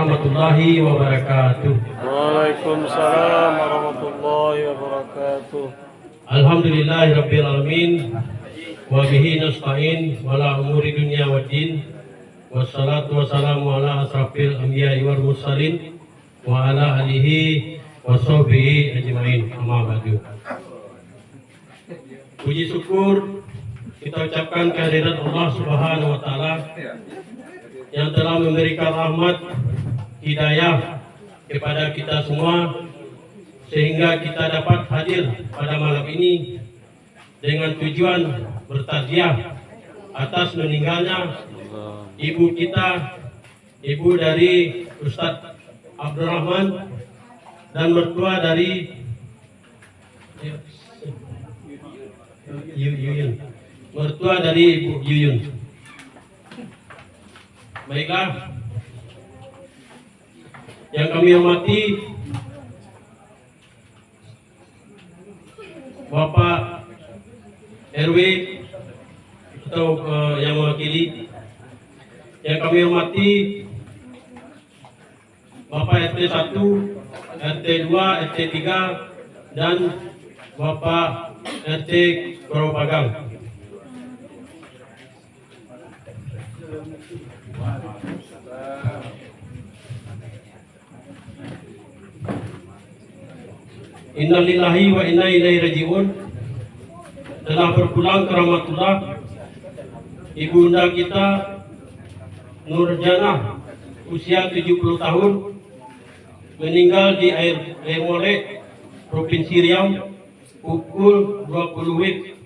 warahmatullahi wabarakatuh. Waalaikumsalam warahmatullahi wabarakatuh. Alhamdulillahirabbil alamin wa bihi nasta'in wala umuri dunya waddin. Wassalatu wassalamu ala asrafil anbiya'i wal mursalin wa ala alihi wa sahbihi ajmain. Amma ba'du. Puji syukur kita ucapkan kehadirat Allah Subhanahu wa taala yang telah memberikan rahmat hidayah kepada kita semua sehingga kita dapat hadir pada malam ini dengan tujuan bertakziah atas meninggalnya ibu kita, ibu dari Ustadz Abdurrahman dan mertua dari Yuyun, mertua dari Ibu Yuyun. Baiklah, yang kami hormati Bapak RW atau yang mewakili, yang kami hormati Bapak RT 1, RT 2, RT 3 dan Bapak RT Grobagang. Innalillahi wa inna ilaihi raji'un. Telah berpulang ke rahmatullah ibunda kita Nurjanah, usia 70 tahun, meninggal di Air Molek, Provinsi Riau, pukul 20 WIB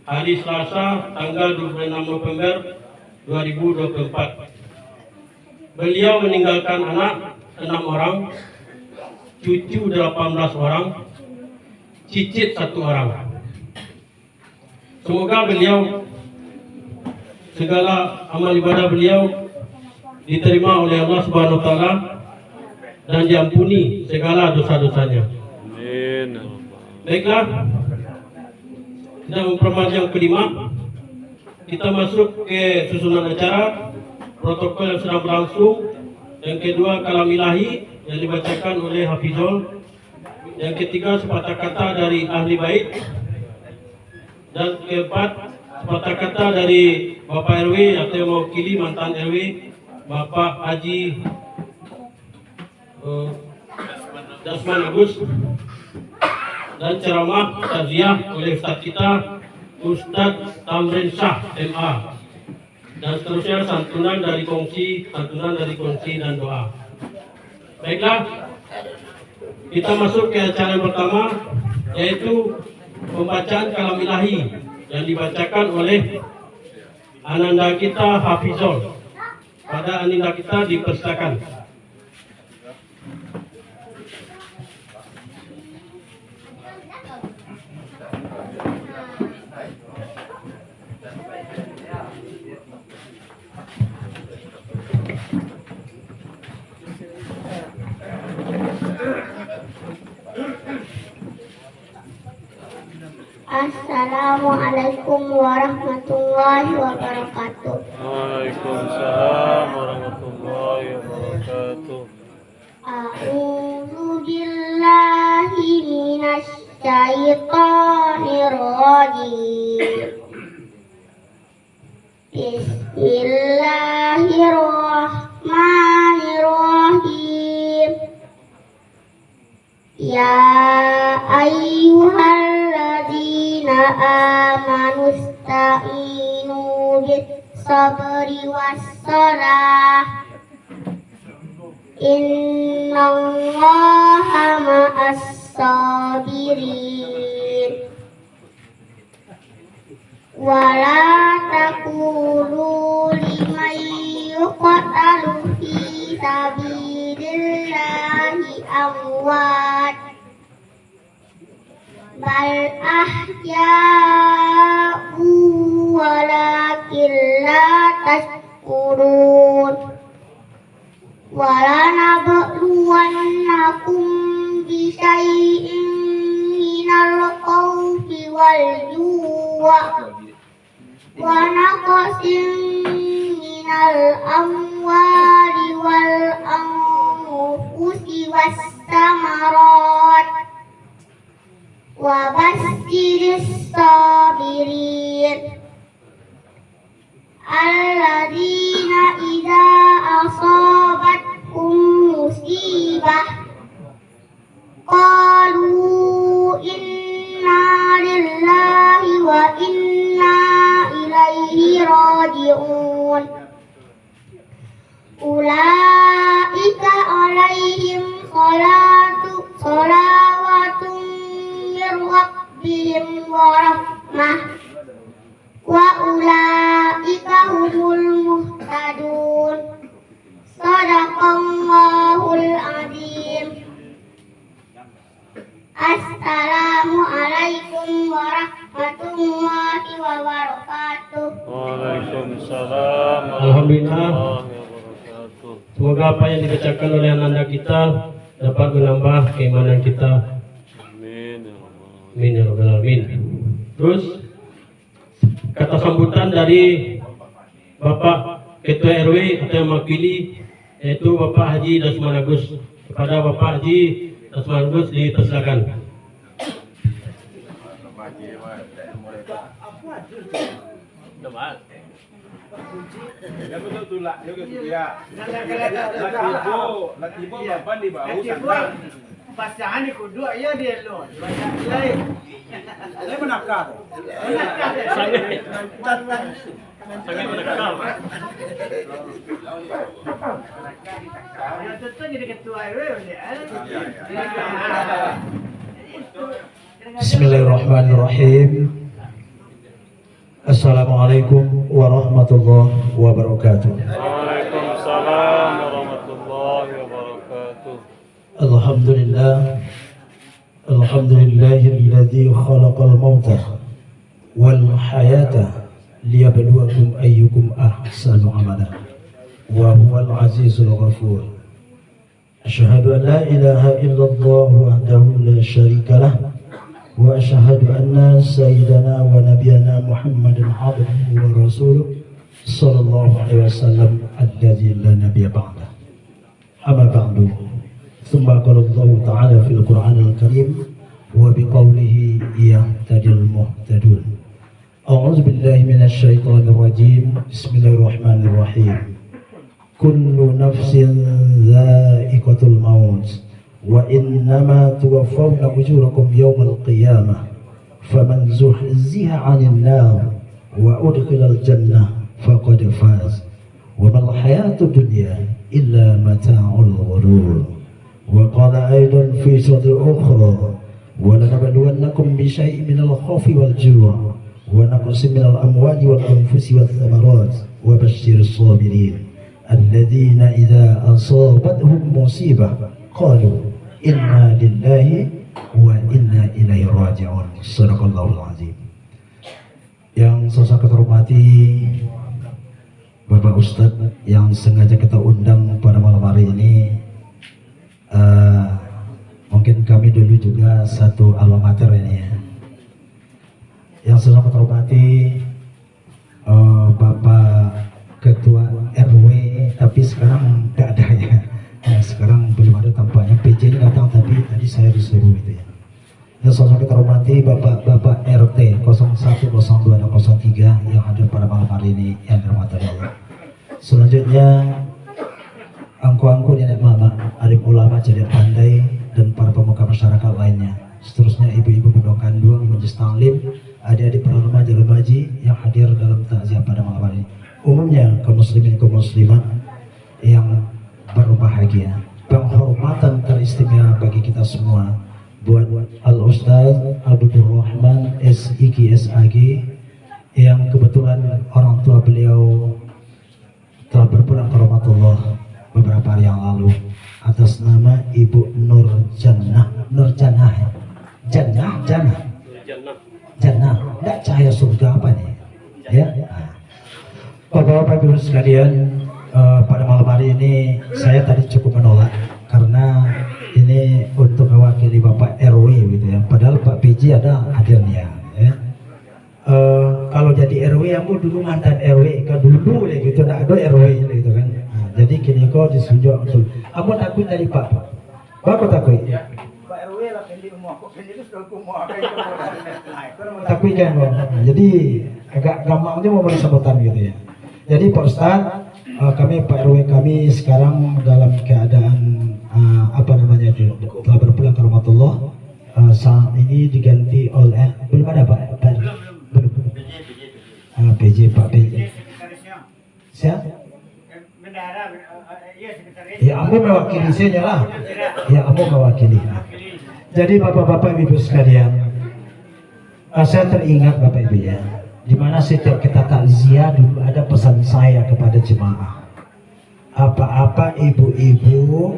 hari Selasa tanggal 26 November 2024. Beliau meninggalkan anak 6 orang, cucu 18 orang, cicit 1 orang. Semoga beliau, segala amal ibadah beliau diterima oleh Allah Subhanahu wa taala dan diampuni segala dosa-dosanya. Amin. Baiklah, kita memperpanjang kelima, kita masuk ke susunan acara, protokol yang sedang berlangsung. Yang kedua, kalam ilahi yang dibacakan oleh Hafizul. Yang ketiga, sepatah kata dari ahli bait. Dan keempat, sepatah kata dari Bapak RW atau yang mewakili mantan RW, Bapak Haji Dasman Agus. Dan ceramah takziah oleh Ustadz kita Ustadz Tamrin Shah MA, dan seterusnya santunan dari kongsi dan doa. Baiklah, kita masuk ke acara yang pertama, yaitu pembacaan kalam ilahi yang dibacakan oleh ananda kita Hafizul. Pada ananda kita dipersilakan. Assalamualaikum warahmatullahi wabarakatuh. Waalaikumsalam warahmatullahi wabarakatuh. A'udzu billahi minasy syaithanir rajim. Bismillahirrahmanirrahim. Ya ayyuhalladzina amanu ista'inu bis-sabri was-salah. Innallaha ma'as-sabirin. Wala taqulu liman yuqtalu fi sabilillahi amwat, bal ahya'u walakin la tashkurun. Wala nabluwannakum bisyai'in minal khawfi wal ju'i wa naqsin minal amwali wal Waalaikumsalam Alhamdulillah. warahmatullahi wabarakatuh. Semoga apa yang dibacakan oleh anak-anak kita dapat menambah keimanan kita. Amin ya rabbal alamin. Amin ya rabbal alamin. Terus kata sambutan dari Bapak Ketua RW atau yang mewakili, yaitu Bapak Haji Dasman Agus. Kepada Bapak Haji Dasman Agus dipersilakan. Latibo bapak di bawah pasangan di kudu aja dia lo banyak lain saya menakar Sangat menakal. ya tentu jadi ketua RW Bismillahirrahmanirrahim. Assalamualaikum warahmatullahi wabarakatuh. Waalaikumsalam warahmatullahi wabarakatuh. Alhamdulillah. Alhamdulillahilladzi khalaqal mauta wal hayata liyabluwakum ayyukum ahsanu amala wa huwal azizul ghafur. Asyhadu an la ilaha illallah wahdahu la syarika lah wa asyhadu anna sayyidana wa nabiyana Muhammadan abduhu wa rasuluh sallallahu alaihi wasallam alladzi la nabiyya ba'da. Amma ba'du. Thumma qala Allah ta'ala fil Qur'anil Karim wa biqawlihi yahtadil muhtadun. A'udzu billahi minasy syaithanir rajim. Bismillahirrahmanirrahim. Kullu nafsin dha'iqatul maut wa innama tuwaffawna ujurakum yawmal qiyamah faman zuhziha 'anil nar wa udkhilal jannah faqad faz wa mal hayatud dunya illa mata'ul ghurur. Wa qala aidan fi surah ukhra wa lanabluwannakum bi syai'in minal khawfi wal ju' wa naqsin minal amwali wal anfusi wath thamarat wa basyyiris sabirin alladzina idza asabatuhum musibah qalu inna lillahi wa inna ilaihi raji'un. Shadaqallahul azim. Yang saya hormati Bapak Ustadz yang sengaja kita undang pada malam hari ini, mungkin kami dulu juga satu alma mater ini ya. Yang saya hormati Bapak Ketua RW, tapi sekarang tidak ada ya. Sekarang belum ada tampaknya. PJ ini datang tapi tadi saya disuruh gitu ya. Yang saya hormati Bapak RT 01, 02, dan 03 yang ada pada malam hari ini yang dirahmati Allah. Selanjutnya angku-angku nenek mama, alim ulama jadi pandai dan para pemuka masyarakat lainnya. Seterusnya ibu-ibu penduduk kandung, majelis taklim, adik-adik para remaja-remaji yang hadir dalam takziah pada malam hari ini. Umumnya kaum muslimin kaum muslimat yang berbahagia. Penghormatan teristimewa bagi kita semua buat Al-Ustaz Abdul Rahman SIG SAG yang kebetulan orang tua beliau telah berpulang ke rahmatullah beberapa hari yang lalu atas nama Ibu Nur Jannah. Enggak cahaya surga apa nih? Ya. Bapak-bapak ibu sekalian, pada malam hari ini saya tadi cukup menolak karena ini untuk mewakili Bapak RW gitu ya. Padahal Pak PJ ada hadirnya. Ya. Kalau jadi RW, aku dulu mantan RW, kan dulu gitu, nak ada RW gitu kan. Nah, jadi kini kau disunjuk untuk. Aku takut dari Pak. Bapak takut. Pak RW lah pilih umur aku pilih itu sudah umur Takut kan. Jadi agak gampangnya mau beri sambutan gitu ya. Jadi Pak Ustaz, kami Pak RW kami sekarang dalam keadaan apa namanya itu telah berpulang ke rahmatullah. Saat ini diganti oleh belum ada Pak. Belum. PJ Pak PJ. Siapa? bendahara iya sekretaris Ya, aku mewakili saya lah. Ya, aku mewakili. Jadi bapak-bapak ibu sekalian, saya teringat bapak ibu ya, di mana setiap kita takziah dulu ada pesan saya kepada jemaah. Apa-apa ibu-ibu,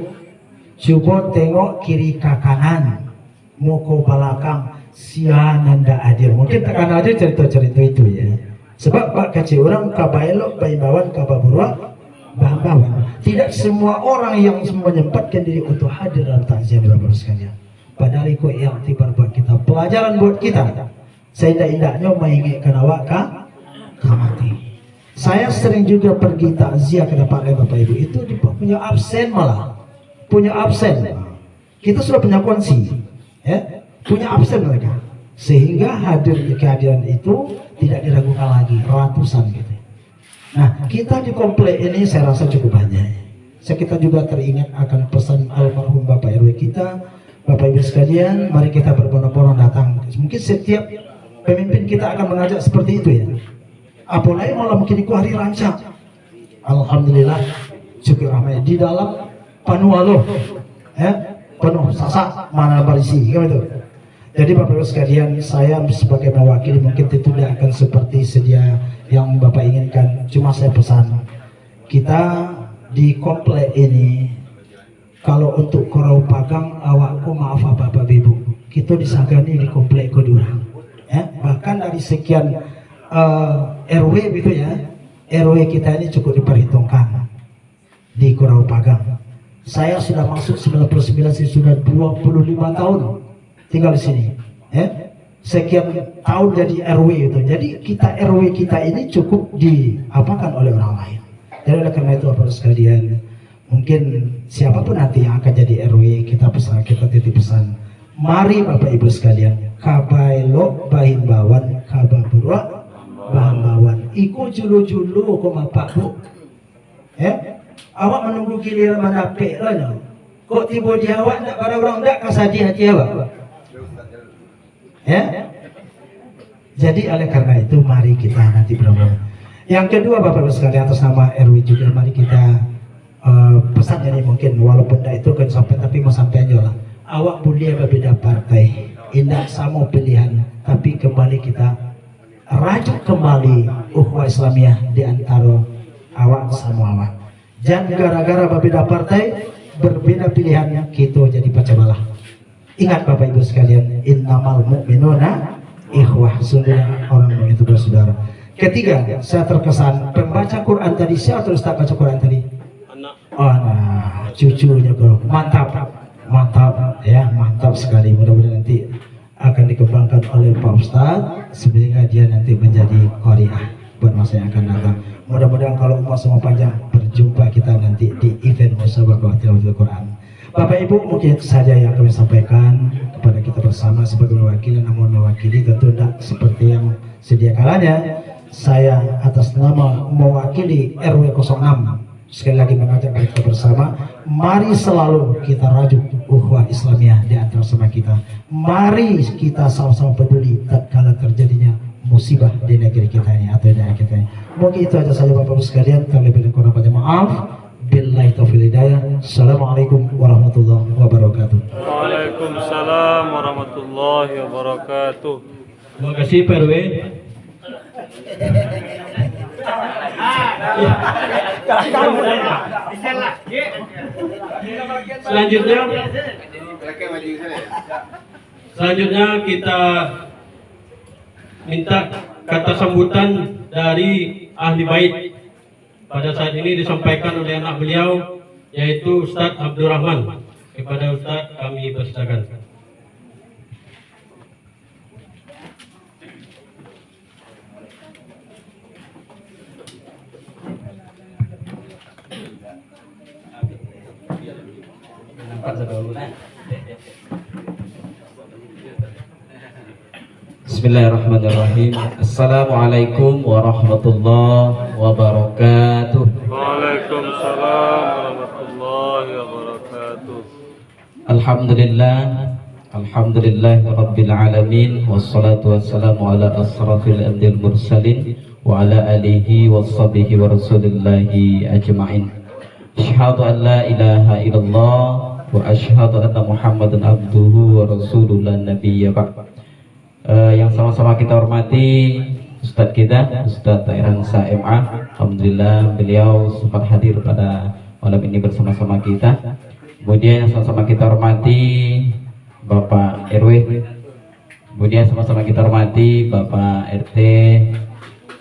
coba tengok kiri ke kanan, muka belakang, siapa nanda hadir. Mungkin tekan aja cerita-cerita itu ya. Sebab Pak kaci orang kabailok, baibawan, kababurwa, bahan-bahan. Tidak semua orang yang menyempatkan diri untuk hadir dalam takziah Bapak sekalian. Padahal itu yang tibar buat kita, pelajaran buat kita. Saya indahnya mengingatkan awak mati. Saya sering juga pergi takziah ke depan Bapak Ibu itu punya absen malah, punya absen. Kita sudah punya kunci, ya, punya absen mereka. Sehingga kehadiran itu tidak diragukan lagi, ratusan gitu. Nah, kita di komplek ini saya rasa cukup banyak. Kita juga teringat akan pesan almarhum Bapak RW kita, Bapak Ibu sekalian, mari kita berbondong-bondong datang. Mungkin setiap pemimpin kita akan mengajak seperti itu ya. Apalagi malam mungkin itu hari rancak. Alhamdulillah, syukur rahmat di dalam panualo, ya, penuh sasak mana berisi, kan itu. Jadi Bapak Ibu sekalian, saya sebagai mewakili mungkin itu tidak akan seperti sedia yang Bapak inginkan. Cuma saya pesan, kita di komplek ini, kalau untuk Korau Pagang, awakku maaf Bapak Ibu, kita disagani di komplek kedua. Ya, bahkan dari sekian RW gitu ya, RW kita ini cukup diperhitungkan di Korau Pagang. Saya sudah masuk 99, sudah 25 tahun tinggal di sini, ya. Sekian tahun jadi RW itu. Jadi kita RW kita ini cukup diapakan oleh orang lain. Jadi oleh karena itu Bapak sekalian, mungkin siapapun nanti yang akan jadi RW, kita pesan, kita titip pesan. Mari Bapak Ibu sekalian, kabailok bahin bawan, kababurwa bahan bawan. Iku julu-julu kok Bapak Bu. Ya, awak menunggu giliran menapik lah. Kok tiba di awak nak pada orang tak kasadi hati awak. Ya. Jadi oleh karena itu mari kita nanti bersama. Yang kedua Bapak Ibu sekalian, atas nama RW juga mari kita pesan ini mungkin walaupun tidak itu kan sampai, tapi mau sampai aja lah. Awak boleh berbeda partai, indah sama pilihan, tapi kembali kita rajuk kembali ukhuwah Islamiyah di antara awak sama awak. Jangan gara-gara berbeda partai, berbeda pilihannya kita jadi pecah belah. Ingat Bapak Ibu sekalian, innamal mu'minuna ikhwah, sungguhnya orang itu bersaudara. Ketiga, saya terkesan pembaca Quran tadi. Siapa Ustaz baca Quran tadi? Anak cucunya bro, mantap ya, mantap sekali. Mudah-mudahan nanti akan dikembangkan oleh Pak Ustadz sehingga dia nanti menjadi qari'ah buat masa yang akan datang. Mudah-mudahan kalau umur semua panjang, berjumpa kita nanti di event musabaqah tilawatul Quran. Bapak Ibu, mungkin itu saja yang kami sampaikan kepada kita bersama sebagai mewakili. Namun mewakili tentu tidak seperti yang sedia kalanya. Saya atas nama mewakili RW 06 sekali lagi mengajak kita bersama, mari selalu kita rajuk ukhuwah Islamiyah di antara sama kita. Mari kita sama-sama peduli tatkala terjadinya musibah di negeri kita ini atau di daerah kita ini. Mungkin itu aja saja Bapak Ibu sekalian, terlebih kurang banyak maaf. Billahi taufiq hidayah. Assalamualaikum warahmatullahi wabarakatuh. Waalaikumsalam warahmatullahi wabarakatuh. Terima kasih Pak RW. Selanjutnya kita minta kata sambutan dari ahli bait. Pada saat ini disampaikan oleh anak beliau, yaitu Ustadz Abdurrahman. Kepada Ustadz kami persilakan. Bismillahirrahmanirrahim. Assalamualaikum warahmatullahi wabarakatuh. Waalaikumsalam warahmatullahi wabarakatuh. Alhamdulillah rabbil alamin, wassalatu wassalamu ala asrafil anbiya'il mursalin wa ala alihi washabihi wa rasulillahi ajma'in. Asyhadu an la ilaha illallah wa asyhadu anna Muhammadan abduhu wa rasuluhu la nabiyya ba'd. Yang sama-sama kita hormati Ustadz kita, Ustadz Tairansa MA. Alhamdulillah beliau sempat hadir pada malam ini bersama-sama kita. Kemudian yang sama-sama kita hormati Bapak RW. Kemudian sama-sama kita hormati Bapak RT,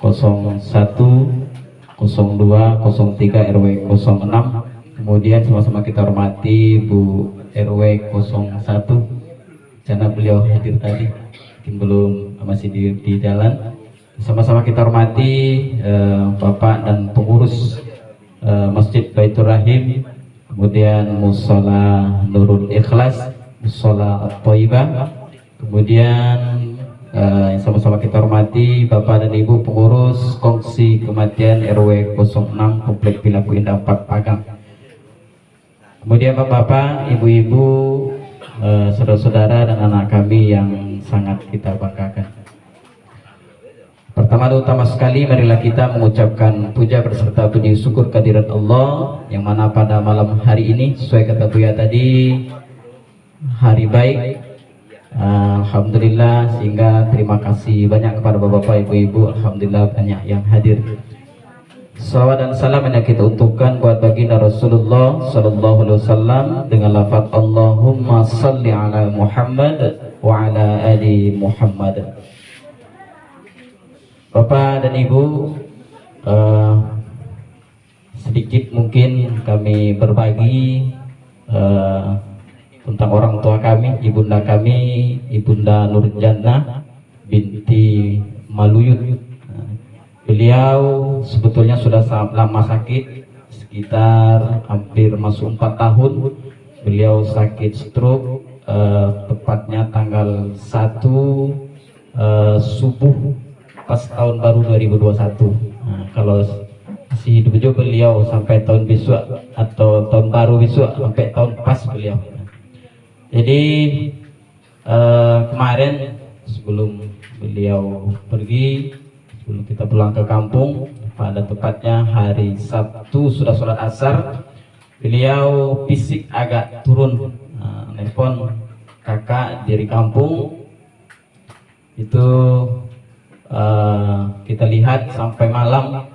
02, 03 RW 06. Kemudian sama-sama kita hormati Bu RW 01, karena beliau hadir tadi, mungkin belum, masih di jalan. Sama-sama kita hormati Bapak dan pengurus Masjid Baitur Rahim, kemudian Mushola Nurul Ikhlas, Mushola At-Thaibah, kemudian sama-sama kita hormati Bapak dan Ibu pengurus Kongsi Kematian RW 06 Komplek Pilaku Indah 4 Pagang. Kemudian Bapak, Ibu-ibu, saudara-saudara dan anak kami yang sangat kita banggakan. Pertama dan utama sekali, marilah kita mengucapkan puja berserta puji syukur kehadirat Allah, yang mana pada malam hari ini sesuai kata Buya tadi, hari baik. Alhamdulillah, sehingga terima kasih banyak kepada Bapak, Ibu-ibu. Alhamdulillah banyak yang hadir. Salawat dan salam yang kita untukkan buat baginda Rasulullah Sallallahu Alaihi Wasallam dengan lafaz Allahumma salli ala Muhammad wa ala ali Muhammad. Bapak dan Ibu, sedikit mungkin kami berbagi tentang orang tua kami, ibunda kami, Ibunda Nurjannah binti Maluyut. Beliau sebetulnya sudah sangat lama sakit, sekitar hampir masuk 4 tahun. Beliau sakit stroke, tepatnya tanggal 1 subuh pas tahun baru 2021. Kalau masih hidup juga beliau sampai tahun besok atau tahun baru besok, sampai tahun pas beliau. Jadi kemarin sebelum beliau pergi, sebelum kita pulang ke kampung, pada tepatnya hari Sabtu sudah sholat asar, beliau fisik agak turun. Nelpon kakak dari kampung itu, kita lihat sampai malam,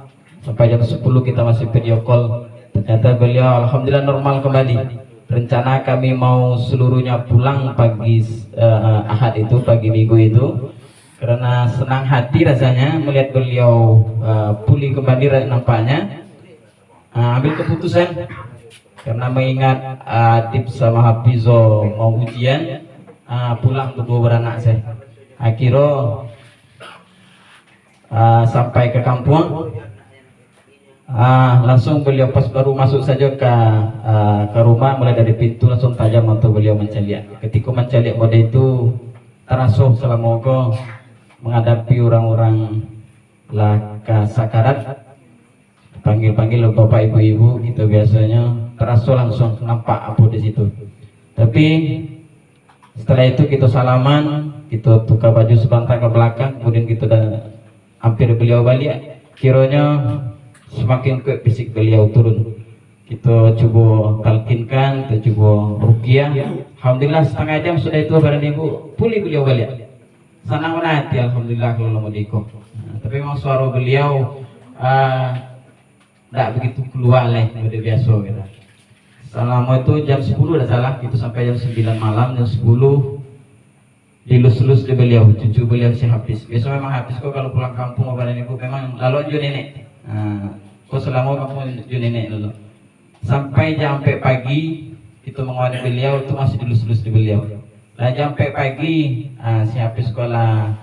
sampai jam 10 kita masih video call. Ternyata beliau alhamdulillah normal kembali. Rencana kami mau seluruhnya pulang pagi Ahad itu, pagi Minggu itu, karena senang hati rasanya melihat beliau pulih kembali nampaknya. Ambil keputusan karena mengingat Adib sama Hafizo mau ujian, pulang kedua beranak saya. Akhirnya sampai ke kampung, langsung beliau pas baru masuk saja ke rumah, mulai dari pintu langsung tajam untuk beliau menceliak. Ketika menceliak mode itu terasa selama menghadapi orang-orang laka sakarat, panggil-panggil bapak ibu-ibu gitu biasanya, terasa langsung nampak apa di situ. Tapi setelah itu kita salaman, kita tukar baju sebentar ke belakang, kemudian kita hampir beliau balik. Kiranya semakin kuat fisik beliau turun. Kita coba talkinkan, kita coba ruqyah. Alhamdulillah setengah jam sudah itu badan ibu pulih beliau balik. Senang hati alhamdulillah kalau mau diko. Tapi memang suara beliau tidak begitu keluar lah seperti biasa gitu. Selama itu jam 10 udah salah, itu sampai jam 9 malam, jam 10 dilus-lus di beliau, cucu beliau si Hafiz. Biasa memang Hafiz kok kalau pulang kampung badan ibu memang lalu aja nenek. Kok selama kamu aja nenek dulu. Sampai pagi itu menguasai beliau itu masih dilus-lus di beliau. Nah sampai pagi si Hafiz sekolah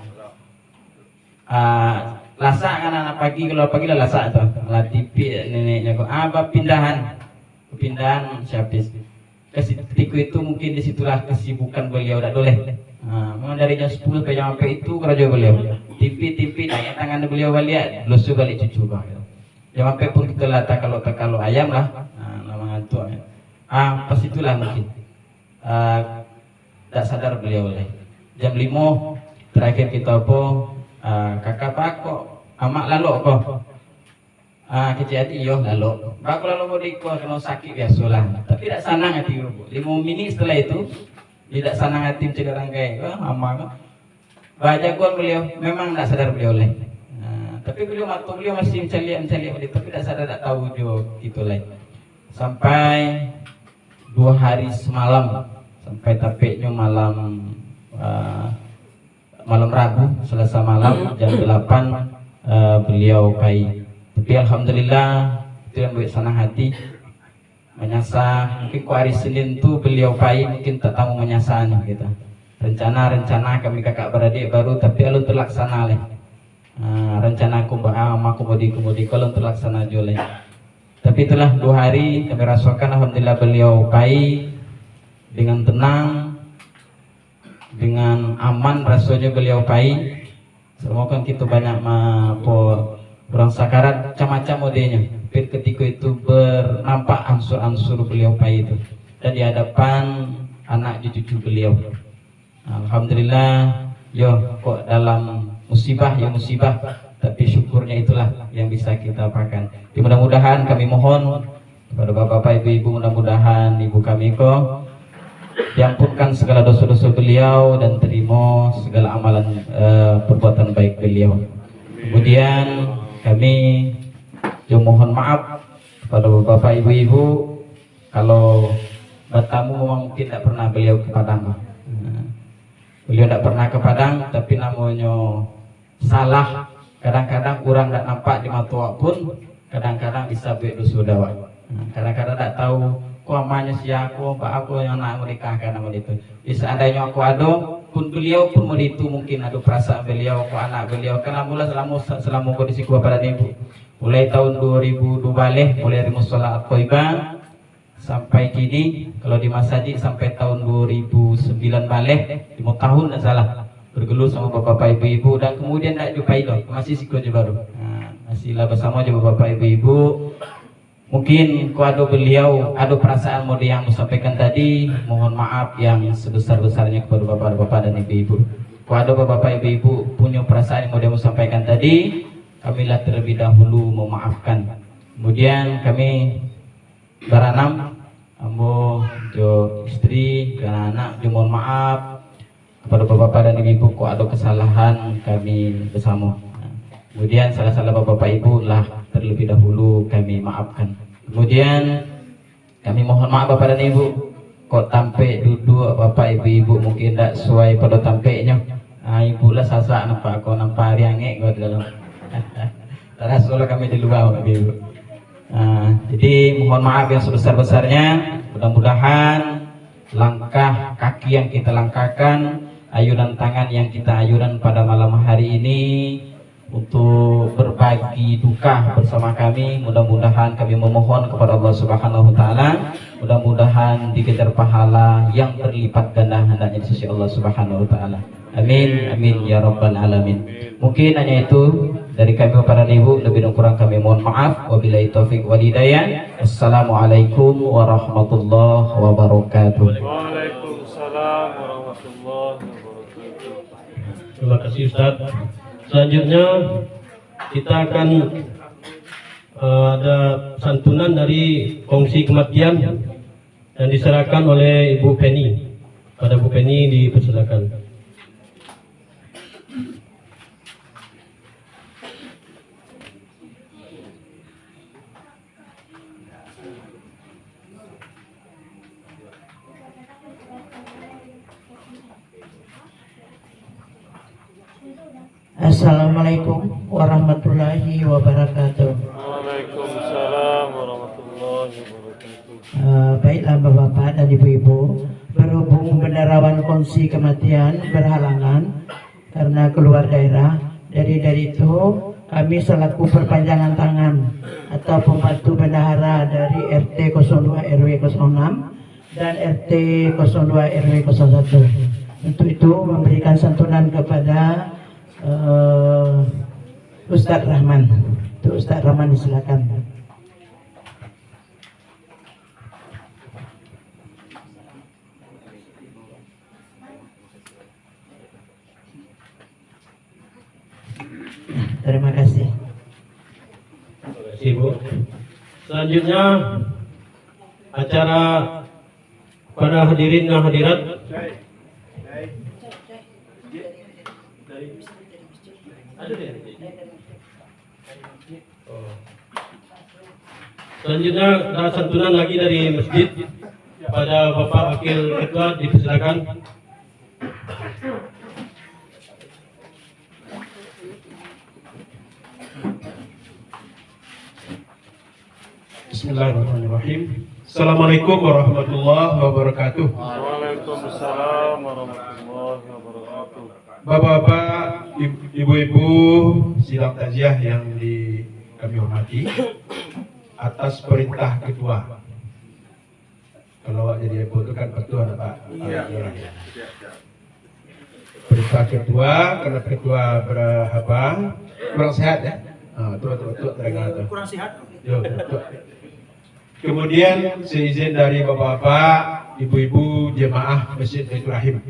lasak kan anak pagi, kalau pagi lah lasak tuh lah tipi neneknya kok pindahan si Hafiz. Ketika itu mungkin disitulah kesibukan beliau dah boleh. Memang dari jam 10 sampai itu kerja beliau. Tipi naik tangan beliau balik, lusuh balik cucu bang. Jam sampai pun kita lah tak kalau ayam lah, nama ngantuk. Pas itulah mungkin tak sadar beliau lah. Jam 5 terakhir kita kakak pak kok amak lalu kok. Kecil hati yo lalu. Pak lalu mau dikau kena sakit biasalah. Tapi tak senang hati. 5 minit setelah itu tidak senang hati mencegah rangkai. Amak. Baca gua beliau memang tak sadar beliau lah. Tapi beliau masih mencari beliau, tapi tak sadar, tak tahu juga gitu lah. Sampai 2 hari semalam, sampai tapeknya malam Rabu, Selasa malam jam 8 beliau pai. Tapi alhamdulillah itu yang buat senang hati menyasar. Mungkin ku hari Senin tuh beliau pai mungkin tak tahu menyasarnya kita. Rencana kami kakak beradik baru tapi alun terlaksana leh. Rencana aku kemudi kalau terlaksana joleh. Tapi itulah 2 hari kami rasakan alhamdulillah beliau pai dengan tenang, dengan aman rasanya beliau pai. Semoga kita banyak kurang sakarat macam-macam modenya. Tapi ketika itu bernampak ansur-ansur beliau pai itu dan di hadapan anak cucu beliau. Alhamdulillah, kok dalam musibah tapi syukurnya itulah yang bisa kita apakan. Mudah-mudahan kami mohon kepada bapak-bapak, ibu-ibu, mudah-mudahan ibu kami kok diampunkan segala dosa-dosa beliau dan terima segala amalan perbuatan baik beliau. Kemudian kami mohon maaf kepada bapak-bapak, ibu-ibu kalau bertamu memang mungkin tidak pernah beliau ke Padang. Beliau tidak pernah ke Padang, tapi namanya salah. Kadang-kadang kurang tidak nampak di mata pun, kadang-kadang bisa buat dosa dawa. Kadang-kadang tidak tahu kok amanya siapa, aku yang nak menikah karena itu. Bisa adanya aku ada, pun beliau pun itu mungkin ada perasaan beliau, kok anak beliau. Karena mula selama kondisi kepada ibu, mulai tahun 2002 mulai dari musola Al-Qoibah sampai kini, kalau di masjid sampai tahun 2009 balik 5 tahun tak salah bergelut sama bapak-bapak, ibu-ibu, dan kemudian tak jumpa itu masih sikut je baru. Masihlah bersama je bapak-bapak, ibu-ibu. Mungkin kalau beliau ada perasaan model yang sampaikan tadi, mohon maaf yang sebesar-besarnya kepada bapak-bapak dan ibu-ibu. Kalau ada bapak-bapak, ibu-ibu punya perasaan yang model sampaikan tadi, kamilah terlebih dahulu memaafkan. Kemudian kami beranam, ambo jo istri dan anak jo mohon maaf kepada bapak-bapak dan ibu-ibu kok ada kesalahan kami bersama. Kemudian salah-salah bapak-bapak ibu lah terlebih dahulu kami maafkan. Kemudian kami mohon maaf bapak dan ibu kok tampe duduk bapak ibu-ibu mungkin tidak sesuai pada tampeknya. Ibu lah sasak nampak kok nampak riangek kok dalam. Rasul kami di luar ibu. Jadi mohon maaf yang sebesar-besarnya. Mudah-mudahan langkah kaki yang kita langkahkan, ayunan tangan yang kita ayunan pada malam hari ini untuk berbagi duka bersama kami, mudah-mudahan kami memohon kepada Allah Subhanahu wa taala, mudah-mudahan dikejar pahala yang berlipat ganda hendaknya di sisi Allah Subhanahu wa taala. Amin amin ya rabbal alamin. Mungkin hanya itu dari kami para ibu, lebih dan kurang kami mohon maaf. Wabillahi taufik wal hidayah. Assalamualaikum warahmatullahi wabarakatuh. Waalaikumsalam warahmatullahi wabarakatuh. Terima kasih Ustaz. Selanjutnya kita akan ada santunan dari kongsi kematian yang diserahkan oleh Ibu Penny. Pada Bu Penny dipersilakan. Assalamualaikum warahmatullahi wabarakatuh. Waalaikumsalam warahmatullahi wabarakatuh. Baiklah bapak-bapak dan ibu-ibu, berhubung benderawan kongsi kematian berhalangan karena keluar daerah, dari itu kami selaku perpanjangan tangan atau pembantu bendahara dari RT 02 RW 06 dan RT 02 RW 01 untuk itu memberikan santunan kepada Ustadz Rahman. Itu Ustadz Rahman disilakan. Terima kasih. Terima kasih Bu. Selanjutnya acara para hadirin dan hadirat selanjutnya ada santunan lagi dari masjid pada Bapak Wakil Ketua, dipersilakan. Bismillahirrahmanirrahim. Assalamualaikum warahmatullahi wabarakatuh. Waalaikumsalam warahmatullahi wabarakatuh. Bapak-bapak, ibu-ibu sidang takziah yang kami hormati, atas perintah ketua. Kalau jadi ibu itu kan ketua Pak. Iya. Perintah ketua, karena ketua berapa? Kurang sehat ya. Kurang sehat. Kemudian seizin dari bapak-bapak, ibu-ibu jemaah Masjid Baitur Rahim,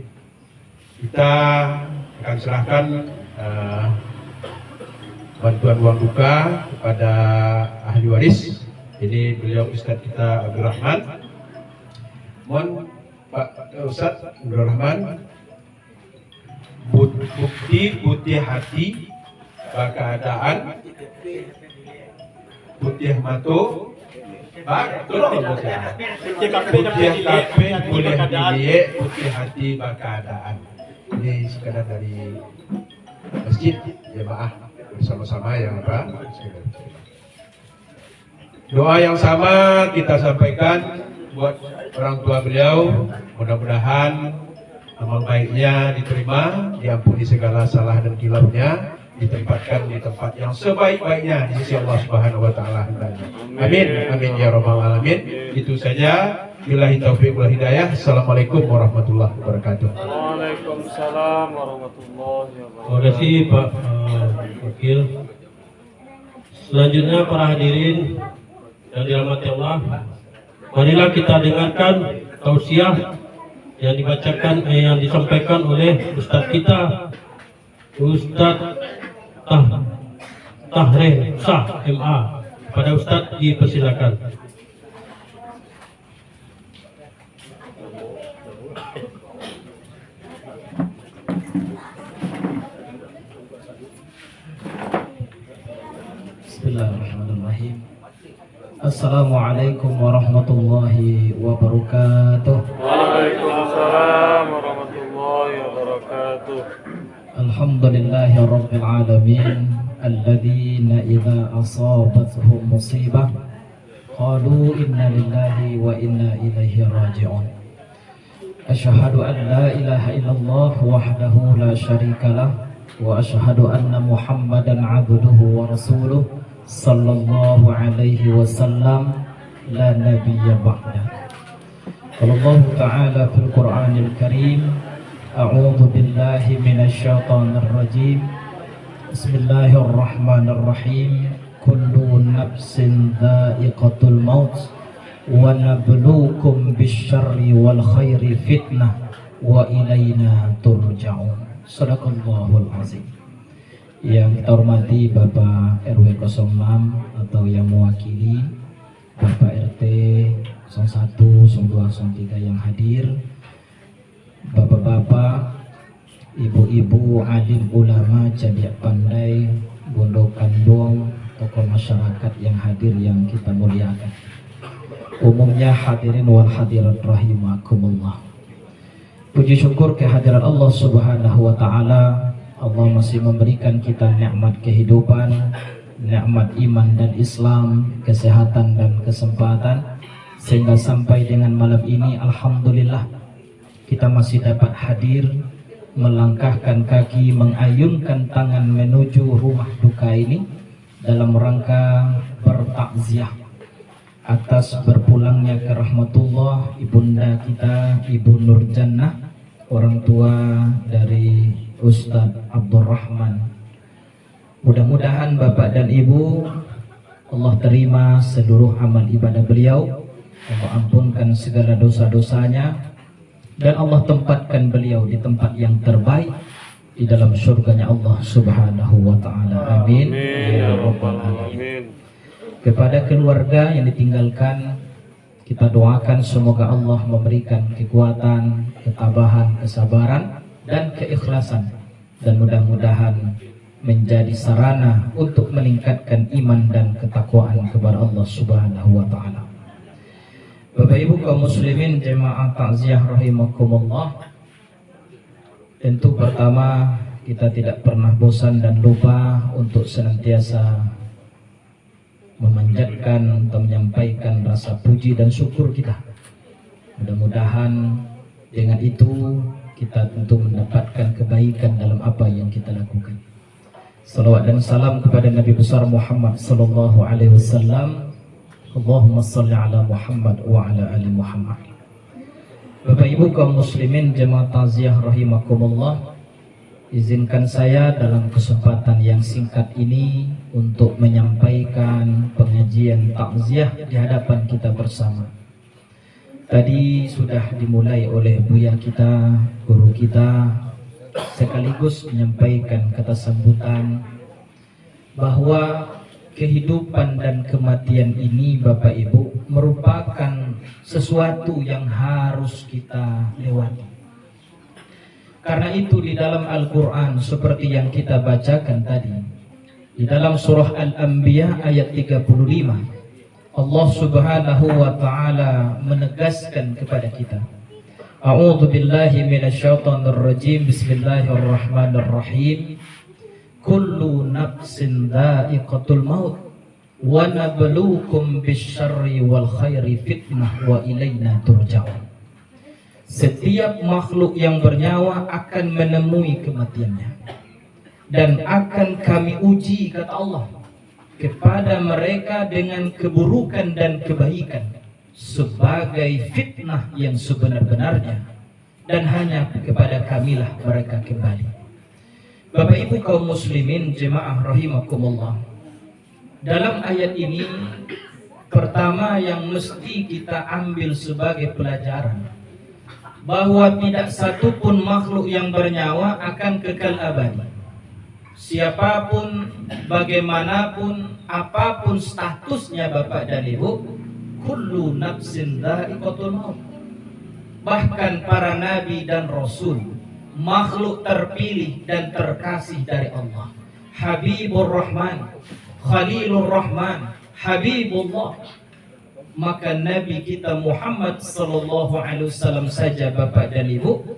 kita akan serahkan bantuan uang duka kepada ahli waris. Ini beliau Ustadz kita Abdul Rahman. Mohon Pak Ustadz Abdul Rahman, bukti putih hati keadaan putih matu putih KP boleh dilihat putih hati keadaan. Ini sekadar dari masjid jemaah bersama-sama yang apa. Doa yang sama kita sampaikan buat orang tua beliau, mudah-mudahan amal baiknya diterima, diampuni segala salah dan kilaunya, ditempatkan di tempat yang sebaik-baiknya di sisi Allah Subhanahu wa taala. Amin. Amin ya rabbal alamin. Itu saja. Billahi taufiq wal hidayah. Assalamualaikum warahmatullahi wabarakatuh. Waalaikumsalam warahmatullahi wabarakatuh. Terima kasih Pak Wakil. Selanjutnya para hadirin yang dirahmati Allah, marilah kita dengarkan tausiah yang dibacakan yang disampaikan oleh Ustadz kita, Ustadz Tahrir Sah MA. Pada Ustadz dipersilakan. Bismillahirrahmanirrahim. Assalamualaikum warahmatullahi wabarakatuh. Waalaikumsalam warahmatullahi wabarakatuh. Alhamdulillahi rabbil alamin alladzina idza asabatuhum musibah qalu inna lillahi wa inna ilaihi raji'un. Asyhadu an la ilaha illallah wahdahu la syarikalah wa asyhadu anna Muhammadan abduhu wa rasuluh sallallahu alaihi wasallam la nabiyya ba'da. Allah Ta'ala fil Qur'anil Karim, a'udzu billahi minasy syaithanir rajim. Bismillahirrahmanirrahim. Kullu nafsin dha'iqatul maut wa nabluukum bisyarri wal khairi fitnah wa ilaina turja'un. Shadaqallahul azim. Yang kita hormati Bapak RW 06 atau yang mewakili Bapak RT 01, 02, 03 yang hadir, Bapak-bapak, ibu-ibu, alim ulama, cabiak pandai, bondo kandung, tokoh masyarakat yang hadir yang kita muliakan. Umumnya hadirin wal hadirat rahimakumullah. Puji syukur kehadiran Allah Subhanahu wa taala. Allah masih memberikan kita nikmat kehidupan, nikmat iman dan Islam, kesehatan dan kesempatan, sehingga sampai dengan malam ini alhamdulillah kita masih dapat hadir, melangkahkan kaki, mengayunkan tangan menuju rumah duka ini dalam rangka bertakziah atas berpulangnya ke rahmatullah ibunda kita, Ibu Nur Jannah, orang tua dari Ustadz Abdul Rahman. Mudah-mudahan Bapak dan Ibu, Allah terima seluruh amal ibadah beliau, Allah ampunkan segala dosa-dosanya, dan Allah tempatkan beliau di tempat yang terbaik di dalam surganya Allah Subhanahu wa ta'ala. Amin ya rabbal alamin. Kepada keluarga yang ditinggalkan, kita doakan semoga Allah memberikan kekuatan, ketabahan, kesabaran dan keikhlasan, dan mudah-mudahan menjadi sarana untuk meningkatkan iman dan ketakwaan kepada Allah Subhanahu wa taala. Bapak Ibu kaum muslimin jemaah takziah rahimakumullah, tentu pertama kita tidak pernah bosan dan lupa untuk senantiasa memanjatkan atau menyampaikan rasa puji dan syukur kita. Mudah-mudahan dengan itu kita tentu mendapatkan kebaikan dalam apa yang kita lakukan. Salawat dan salam kepada Nabi besar Muhammad sallallahu alaihi wasallam. Allahumma salli ala Muhammad wa ala ali Muhammad. Bapak Ibu kaum muslimin jemaah takziah rahimakumullah, izinkan saya dalam kesempatan yang singkat ini untuk menyampaikan pengajian takziah di hadapan kita bersama. Tadi sudah dimulai oleh buya kita, guru kita, sekaligus menyampaikan kata sambutan bahwa kehidupan dan kematian ini Bapak Ibu merupakan sesuatu yang harus kita lewati. Karena itu di dalam Al-Quran seperti yang kita bacakan tadi, di dalam surah Al-Anbiya ayat 35, Allah subhanahu wa ta'ala menegaskan kepada kita, A'udzu billahi minasyaitonir rajim. Bismillahirrahmanirrahim. Kullu nafsin dha'iqatul maut wa nabluukum bisyarri wal khairi fitnah wa ilaina turja'un. Setiap makhluk yang bernyawa akan menemui kematiannya, dan akan kami uji, kata Allah, kepada mereka dengan keburukan dan kebaikan sebagai fitnah yang sebenar-benarnya, dan hanya kepada kamilah mereka kembali. Bapak Ibu kaum muslimin jemaah rahimakumullah, dalam ayat ini pertama yang mesti kita ambil sebagai pelajaran bahwa tidak satu pun makhluk yang bernyawa akan kekal abadi. Siapapun, bagaimanapun, apapun statusnya Bapak dan Ibu, kullu nafsin dha'iqatul maut. Bahkan para nabi dan rasul, makhluk terpilih dan terkasih dari Allah, Habibur Rahman, Khalilur Rahman, Habibullah, maka Nabi kita Muhammad sallallahu alaihi wasallam saja Bapak dan Ibu,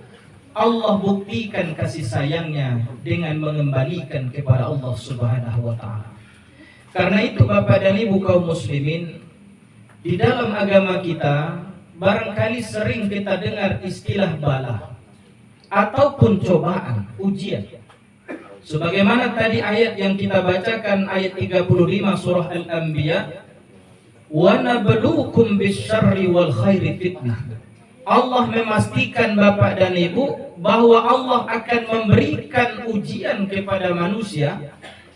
Allah buktikan kasih sayangnya dengan mengembalikan kepada Allah subhanahu wa ta'ala. Karena itu Bapak dan Ibu kaum muslimin, di dalam agama kita barangkali sering kita dengar istilah bala ataupun cobaan, ujian. Sebagaimana tadi ayat yang kita bacakan, ayat 35 surah Al-Anbiya, wa nabluukum bisyarri wal khairi fitnah. Allah memastikan Bapak dan Ibu bahwa Allah akan memberikan ujian kepada manusia,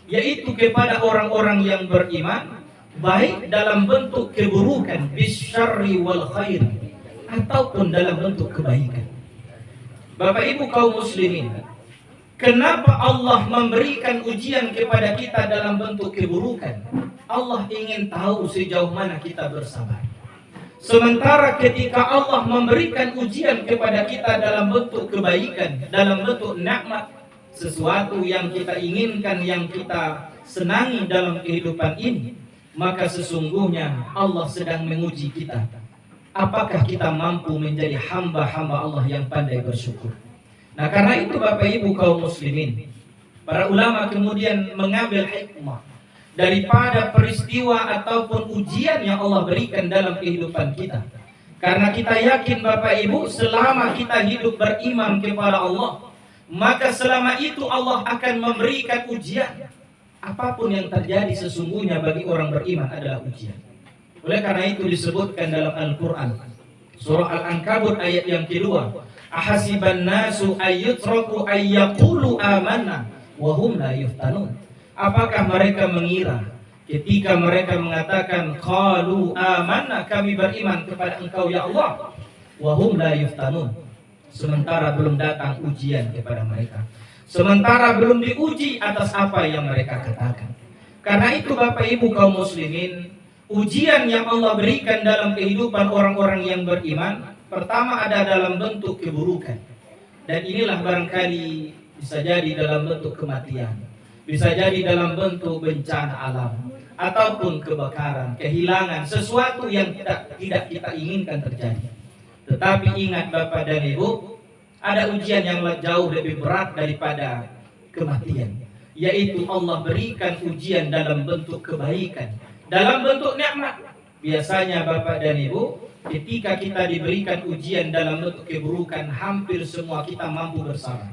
yaitu kepada orang-orang yang beriman, baik dalam bentuk keburukan bisyarri wal khairi, ataupun dalam bentuk kebaikan. Bapak Ibu kaum muslimin, kenapa Allah memberikan ujian kepada kita dalam bentuk keburukan? Allah ingin tahu sejauh mana kita bersabar. Sementara ketika Allah memberikan ujian kepada kita dalam bentuk kebaikan, dalam bentuk nikmat, sesuatu yang kita inginkan, yang kita senangi dalam kehidupan ini, maka sesungguhnya Allah sedang menguji kita. Apakah kita mampu menjadi hamba-hamba Allah yang pandai bersyukur? Nah, karena itu Bapak Ibu kaum muslimin, para ulama kemudian mengambil hikmah daripada peristiwa ataupun ujian yang Allah berikan dalam kehidupan kita. Karena kita yakin Bapak Ibu, selama kita hidup beriman kepada Allah, maka selama itu Allah akan memberikan ujian. Apapun yang terjadi sesungguhnya bagi orang beriman adalah ujian. Oleh karena itu disebutkan dalam Al-Quran, surah Al-Ankabut ayat yang kedua, ahasiban nasu ayyutraku ayyaqulu amanna wa hum la yuftanun. Apakah mereka mengira ketika mereka mengatakan qalu amanna, kami beriman kepada Engkau ya Allah, wa hum la yuftanun, sementara belum datang ujian kepada mereka, sementara belum diuji atas apa yang mereka katakan. Karena itu Bapak Ibu kaum muslimin, ujian yang Allah berikan dalam kehidupan orang-orang yang beriman, pertama ada dalam bentuk keburukan. Dan inilah barangkali bisa jadi dalam bentuk kematian, bisa jadi dalam bentuk bencana alam, ataupun kebakaran, kehilangan, sesuatu yang tidak kita inginkan terjadi. Tetapi ingat Bapak dan Ibu, ada ujian yang jauh lebih berat daripada kematian, yaitu Allah berikan ujian dalam bentuk kebaikan, dalam bentuk nikmat. Biasanya Bapak dan Ibu, ketika kita diberikan ujian dalam bentuk keburukan, hampir semua kita mampu bersabar.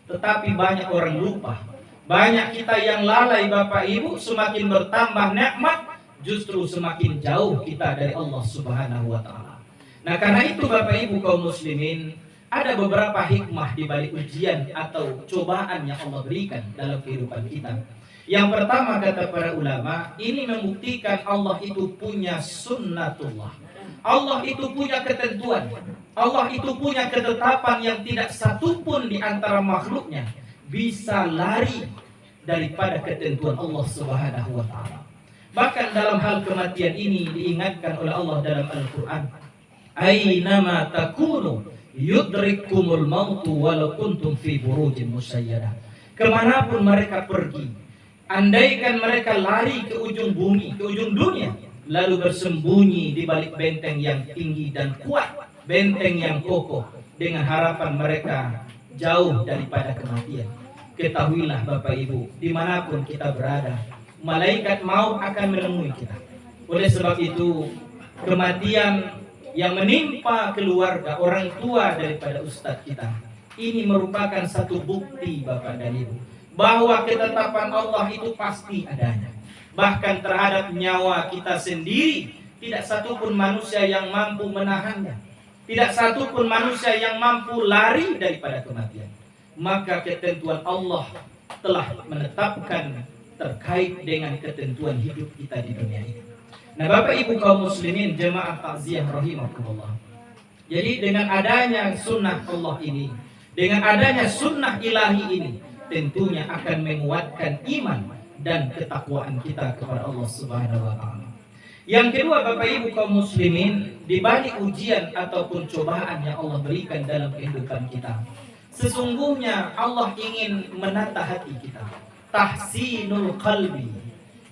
Tetapi banyak orang lupa, banyak kita yang lalai Bapak Ibu. Semakin bertambah nikmat, justru semakin jauh kita dari Allah Subhanahu wa Ta'ala. Nah, karena itu Bapak Ibu kaum muslimin, ada beberapa hikmah di balik ujian atau cobaan yang Allah berikan dalam kehidupan kita. Yang pertama, kata para ulama, ini membuktikan Allah itu punya sunnatullah. Allah itu punya ketentuan. Allah itu punya ketetapan yang tidak satupun di antara makhluknya bisa lari daripada ketentuan Allah Subhanahu wa Ta'ala. Bahkan dalam hal kematian ini diingatkan oleh Allah dalam Al-Quran. Aynama takunu yudrikumul mautu walau kuntum fi burujin musayyadah. Kemanapun mereka pergi, andaikan mereka lari ke ujung bumi, ke ujung dunia, lalu bersembunyi di balik benteng yang tinggi dan kuat, benteng yang kokoh, dengan harapan mereka jauh daripada kematian. Ketahuilah Bapak Ibu, dimanapun kita berada, malaikat maut akan menemui kita. Oleh sebab itu, kematian yang menimpa keluarga, orang tua daripada ustadz kita, ini merupakan satu bukti Bapak dan Ibu, bahwa ketetapan Allah itu pasti adanya. Bahkan terhadap nyawa kita sendiri, tidak satupun manusia yang mampu menahannya. Tidak satupun manusia yang mampu lari daripada kematian. Maka ketentuan Allah telah menetapkan terkait dengan ketentuan hidup kita di dunia ini. Nah, Bapak Ibu kaum muslimin jemaah takziah rahimakumullah. Jadi dengan adanya sunnah Allah ini, dengan adanya sunnah ilahi ini, tentunya akan menguatkan iman dan ketakwaan kita kepada Allah Subhanahu wa Ta'ala. Yang kedua Bapak Ibu kaum muslimin, di balik ujian ataupun cobaan yang Allah berikan dalam kehidupan kita, sesungguhnya Allah ingin menata hati kita. Tahsinul qalbi.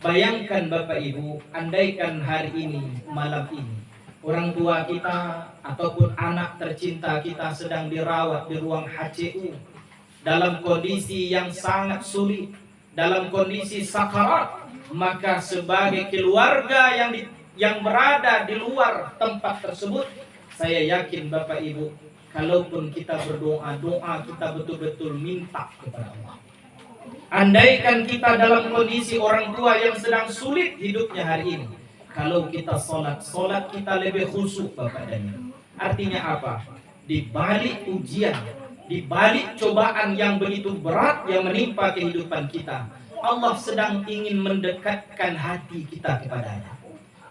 Bayangkan Bapak Ibu, andaikan hari ini, malam ini, orang tua kita ataupun anak tercinta kita sedang dirawat di ruang HCU dalam kondisi yang sangat sulit, dalam kondisi sakarat, maka sebagai keluarga yang berada di luar tempat tersebut, saya yakin Bapak Ibu, kalaupun kita berdoa, doa kita betul-betul minta kepada Allah. Andaikan kita dalam kondisi orang tua yang sedang sulit hidupnya hari ini, kalau kita sholat kita lebih khusyuk Bapak dan Ibu. Artinya apa? Di balik ujian, di balik cobaan yang begitu berat yang menimpa kehidupan kita, Allah sedang ingin mendekatkan hati kita kepadanya.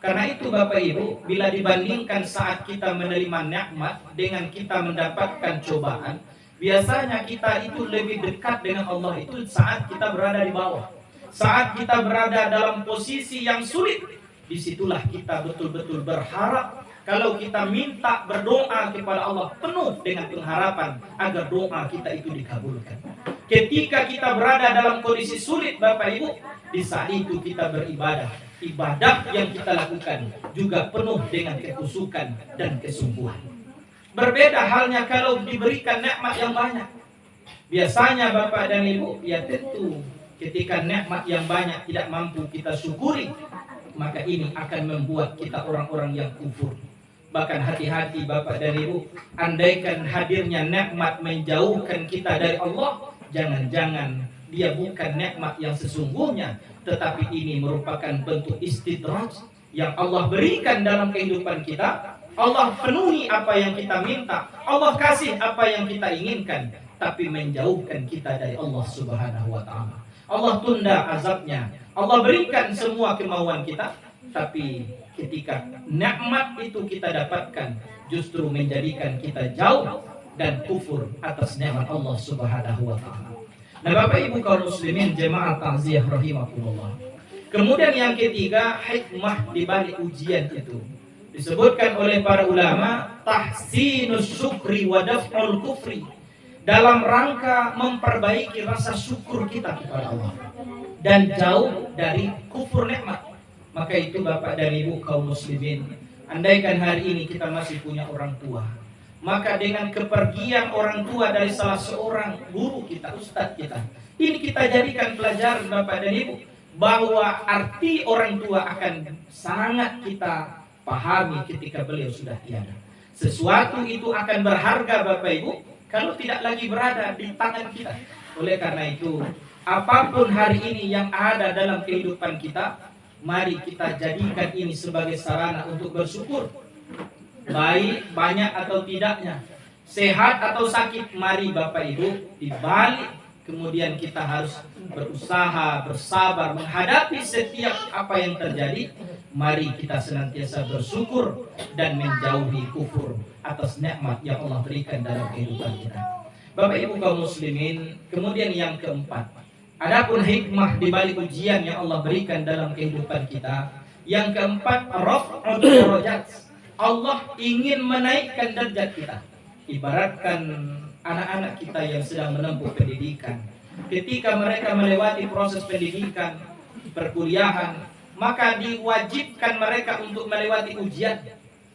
Karena itu Bapak Ibu, bila dibandingkan saat kita menerima nikmat dengan kita mendapatkan cobaan, biasanya kita itu lebih dekat dengan Allah itu saat kita berada di bawah. Saat kita berada dalam posisi yang sulit, disitulah kita betul-betul berharap. Kalau kita minta berdoa kepada Allah penuh dengan pengharapan agar doa kita itu dikabulkan. Ketika kita berada dalam kondisi sulit Bapak Ibu, di saat itu kita beribadah. Ibadah yang kita lakukan juga penuh dengan kekhusyukan dan kesungguhan. Berbeda halnya kalau diberikan nikmat yang banyak. Biasanya Bapak dan Ibu, ya tentu ketika nikmat yang banyak tidak mampu kita syukuri, maka ini akan membuat kita orang-orang yang kufur. Bahkan hati-hati Bapak dan Ibu, andaikan hadirnya nikmat menjauhkan kita dari Allah, jangan-jangan dia bukan nikmat yang sesungguhnya, tetapi ini merupakan bentuk istidraj yang Allah berikan dalam kehidupan kita. Allah penuhi apa yang kita minta, Allah kasih apa yang kita inginkan, tapi menjauhkan kita dari Allah Subhanahu wa Ta'ala. Allah tunda azabnya, Allah berikan semua kemauan kita, tapi ketika nikmat itu kita dapatkan, justru menjadikan kita jauh dan kufur atas nikmat Allah Subhanahu wa Ta'ala. Nah Bapak Ibu kaum muslimin jemaah takziah rahimakumullah. Kemudian yang ketiga, hikmah di balik ujian itu disebutkan oleh para ulama, tahsinus syukri wa daf'ul kufri, dalam rangka memperbaiki rasa syukur kita kepada Allah dan jauh dari kufur nikmat. Maka itu Bapak dan Ibu kaum muslimin, andaikan hari ini kita masih punya orang tua, maka dengan kepergian orang tua dari salah seorang guru kita, ustadz kita, ini kita jadikan pelajaran Bapak dan Ibu. bahwa arti orang tua akan sangat kita pahami ketika beliau sudah tiada. Sesuatu itu akan berharga Bapak Ibu kalau tidak lagi berada di tangan kita. Oleh karena itu, apapun hari ini yang ada dalam kehidupan kita, mari kita jadikan ini sebagai sarana untuk bersyukur. Baik, banyak atau tidaknya, sehat atau sakit, mari Bapak Ibu dibalik kemudian kita harus berusaha, bersabar menghadapi setiap apa yang terjadi. Mari kita senantiasa bersyukur dan menjauhi kufur atas nikmat yang Allah berikan dalam kehidupan kita. Bapak Ibu kaum muslimin, kemudian yang keempat, adapun hikmah di balik ujian yang Allah berikan dalam kehidupan kita. Yang keempat, raf'ud darajat. Allah ingin menaikkan derajat kita. Ibaratkan anak-anak kita yang sedang menempuh pendidikan, ketika mereka melewati proses pendidikan, perkuliahan, maka diwajibkan mereka untuk melewati ujian.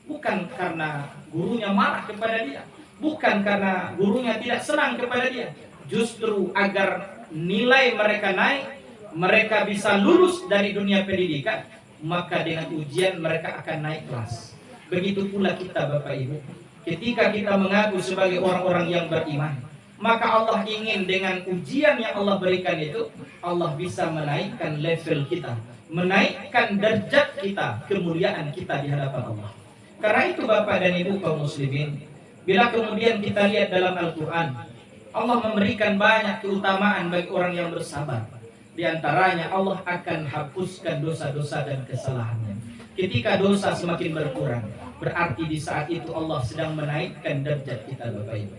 Bukan karena gurunya marah kepada dia, bukan karena gurunya tidak senang kepada dia, justru agar nilai mereka naik, mereka bisa lulus dari dunia pendidikan, maka dengan ujian mereka akan naik kelas. Begitu pula kita Bapak Ibu, ketika kita mengaku sebagai orang-orang yang beriman, maka Allah ingin dengan ujian yang Allah berikan itu, Allah bisa menaikkan level kita, menaikkan derajat kita, kemuliaan kita di hadapan Allah. Karena itu Bapak dan Ibu kaum muslimin, bila kemudian kita lihat dalam Al-Quran, Allah memberikan banyak keutamaan bagi orang yang bersabar. Di antaranya Allah akan hapuskan dosa-dosa dan kesalahannya. Ketika dosa semakin berkurang, berarti di saat itu Allah sedang menaikkan derajat kita Bapak Ibu.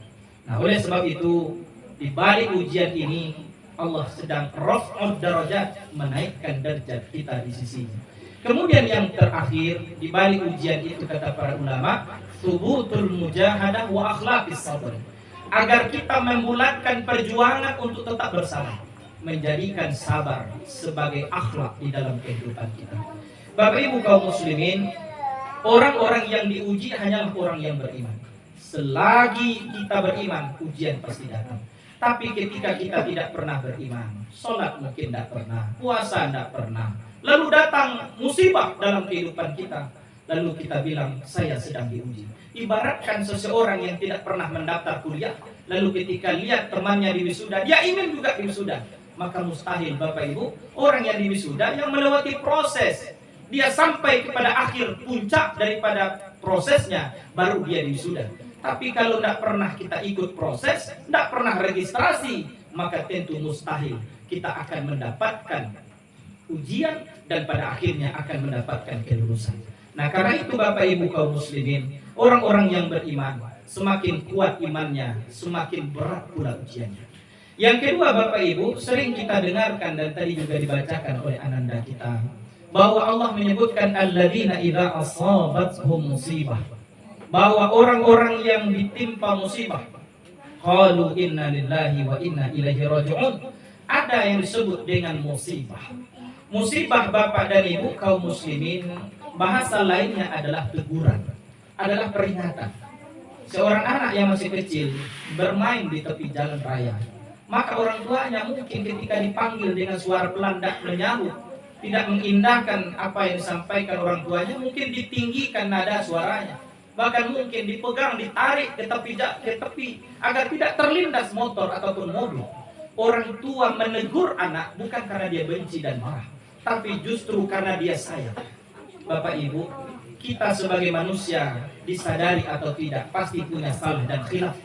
Nah, oleh sebab itu, di balik ujian ini Allah sedang raf'ud darajat, menaikkan derajat kita di sisinya. Kemudian yang terakhir, di balik ujian itu kata para ulama, thubutul mujahadah wa akhlaqis sabr. Agar kita membulatkan perjuangan untuk tetap bersabar, menjadikan sabar sebagai akhlak di dalam kehidupan kita. Bapak Ibu kaum muslimin, orang-orang yang diuji hanyalah orang yang beriman. Selagi kita beriman, ujian pasti datang. Tapi ketika kita tidak pernah beriman, sholat mungkin tidak pernah, puasa tidak pernah, lalu datang musibah dalam kehidupan kita, lalu kita bilang, saya sedang diuji. Ibaratkan seseorang yang tidak pernah mendaftar kuliah, lalu ketika lihat temannya di wisuda, dia ingin juga di wisuda. Maka mustahil Bapak Ibu, orang yang di wisuda yang melewati proses, dia sampai kepada akhir puncak daripada prosesnya, baru dia wisuda. Tapi kalau tidak pernah kita ikut proses, tidak pernah registrasi, maka tentu mustahil kita akan mendapatkan ujian dan pada akhirnya akan mendapatkan kelulusan. Nah, karena itu Bapak Ibu kaum muslimin, orang-orang yang beriman, semakin kuat imannya, semakin berat pula ujiannya. Yang kedua Bapak Ibu, sering kita dengarkan dan tadi juga dibacakan oleh ananda kita, bahwa Allah menyebutkan alladzina idza asabathum musibah, bahwa orang-orang yang ditimpa musibah, qalu inna lillahi wa inna ilaihi raji'un. Ada yang disebut dengan musibah. Musibah Bapak dan Ibu kaum muslimin, bahasa lainnya adalah teguran, adalah peringatan. Seorang anak yang masih kecil bermain di tepi jalan raya, maka orang tuanya mungkin ketika dipanggil dengan suara pelan tidak menyahut, tidak mengindahkan apa yang disampaikan orang tuanya, mungkin ditinggikan nada suaranya, bahkan mungkin dipegang, ditarik ke tepi agar tidak terlindas motor ataupun mobil. Orang tua menegur anak bukan karena dia benci dan marah, tapi justru karena dia sayang. Bapak Ibu, kita sebagai manusia, disadari atau tidak, pasti punya salah dan khilaf.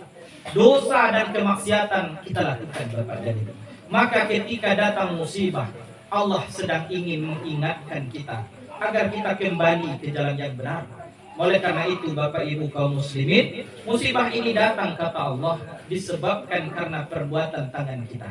Dosa dan kemaksiatan kita lakukan Bapak dan Ibu. Maka ketika datang musibah, Allah sedang ingin mengingatkan kita agar kita kembali ke jalan yang benar. Oleh karena itu Bapak Ibu kaum muslimin, musibah ini datang kata Allah disebabkan karena perbuatan tangan kita.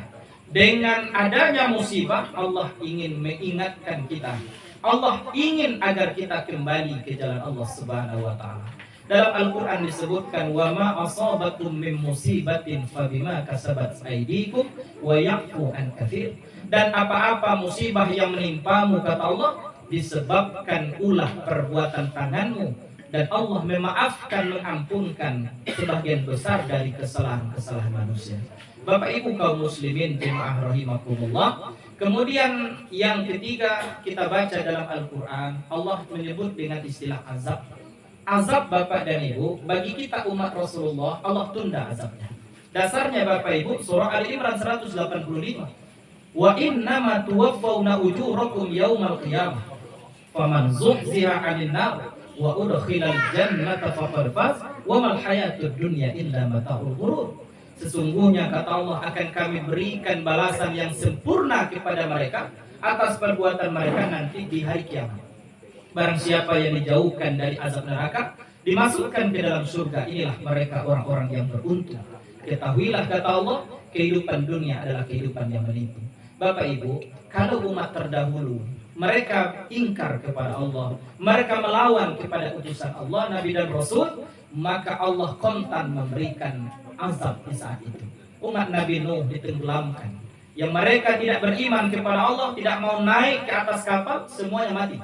Dengan adanya musibah, Allah ingin mengingatkan kita. Allah ingin agar kita kembali ke jalan Allah Subhanahu wa taala. Dalam Al-Qur'an disebutkan wa ma asabatum min musibatin fabima kasabat aydikum wa ya'fu an katsir. Dan apa-apa musibah yang menimpamu kata Allah disebabkan ulah perbuatan tanganmu, dan Allah memaafkan, mengampunkan sebagian besar dari kesalahan-kesalahan manusia. Bapak Ibu kaum muslimin jemaah rahimakumullah, Kemudian yang ketiga, kita baca dalam Al-Quran, Allah menyebut dengan istilah azab. Azab Bapak dan Ibu, bagi kita umat Rasulullah, Allah tunda azabnya. Dasarnya Bapak Ibu, surah Ali Imran 185. Wa innama tuwaffawna ujurakum yaumal qiyamah. Faman zuhziha 'anil nar wa udkhilal jannata faqad faz wa mal hayatud dunya illa mata'ul ghurur. Sesungguhnya kata Allah akan kami berikan balasan yang sempurna kepada mereka atas perbuatan mereka nanti di hari kiamat. Barang siapa yang dijauhkan dari azab neraka, dimasukkan ke dalam surga, inilah mereka orang-orang yang beruntung. Ketahuilah kata Allah, kehidupan dunia adalah kehidupan yang menipu. Bapak Ibu, kalau umat terdahulu mereka ingkar kepada Allah, mereka melawan kepada utusan Allah, Nabi dan Rasul, maka Allah kontan memberikan azab di saat itu. Umat Nabi Nuh ditenggelamkan. Yang mereka tidak beriman kepada Allah, tidak mau naik ke atas kapal, semuanya mati.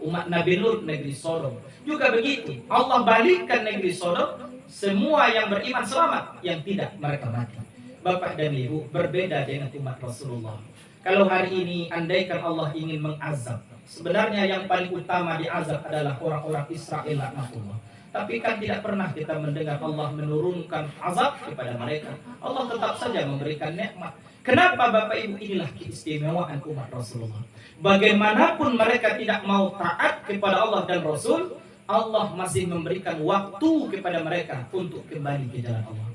Umat Nabi Lut negeri Sodom juga begitu. Allah balikkan negeri Sodom, semua yang beriman selamat, yang tidak mereka mati. Bapak dan Ibu, berbeda dengan umat Rasulullah. Kalau hari ini andaikan Allah ingin mengazab, sebenarnya yang paling utama diazab adalah orang-orang Israel laknatullah. Tapi kan tidak pernah kita mendengar Allah menurunkan azab kepada mereka. Allah tetap saja memberikan nikmat. Kenapa Bapak Ibu? Inilah keistimewaan umat Rasulullah. Bagaimanapun mereka tidak mau taat kepada Allah dan Rasul, Allah masih memberikan waktu kepada mereka untuk kembali ke jalan Allah.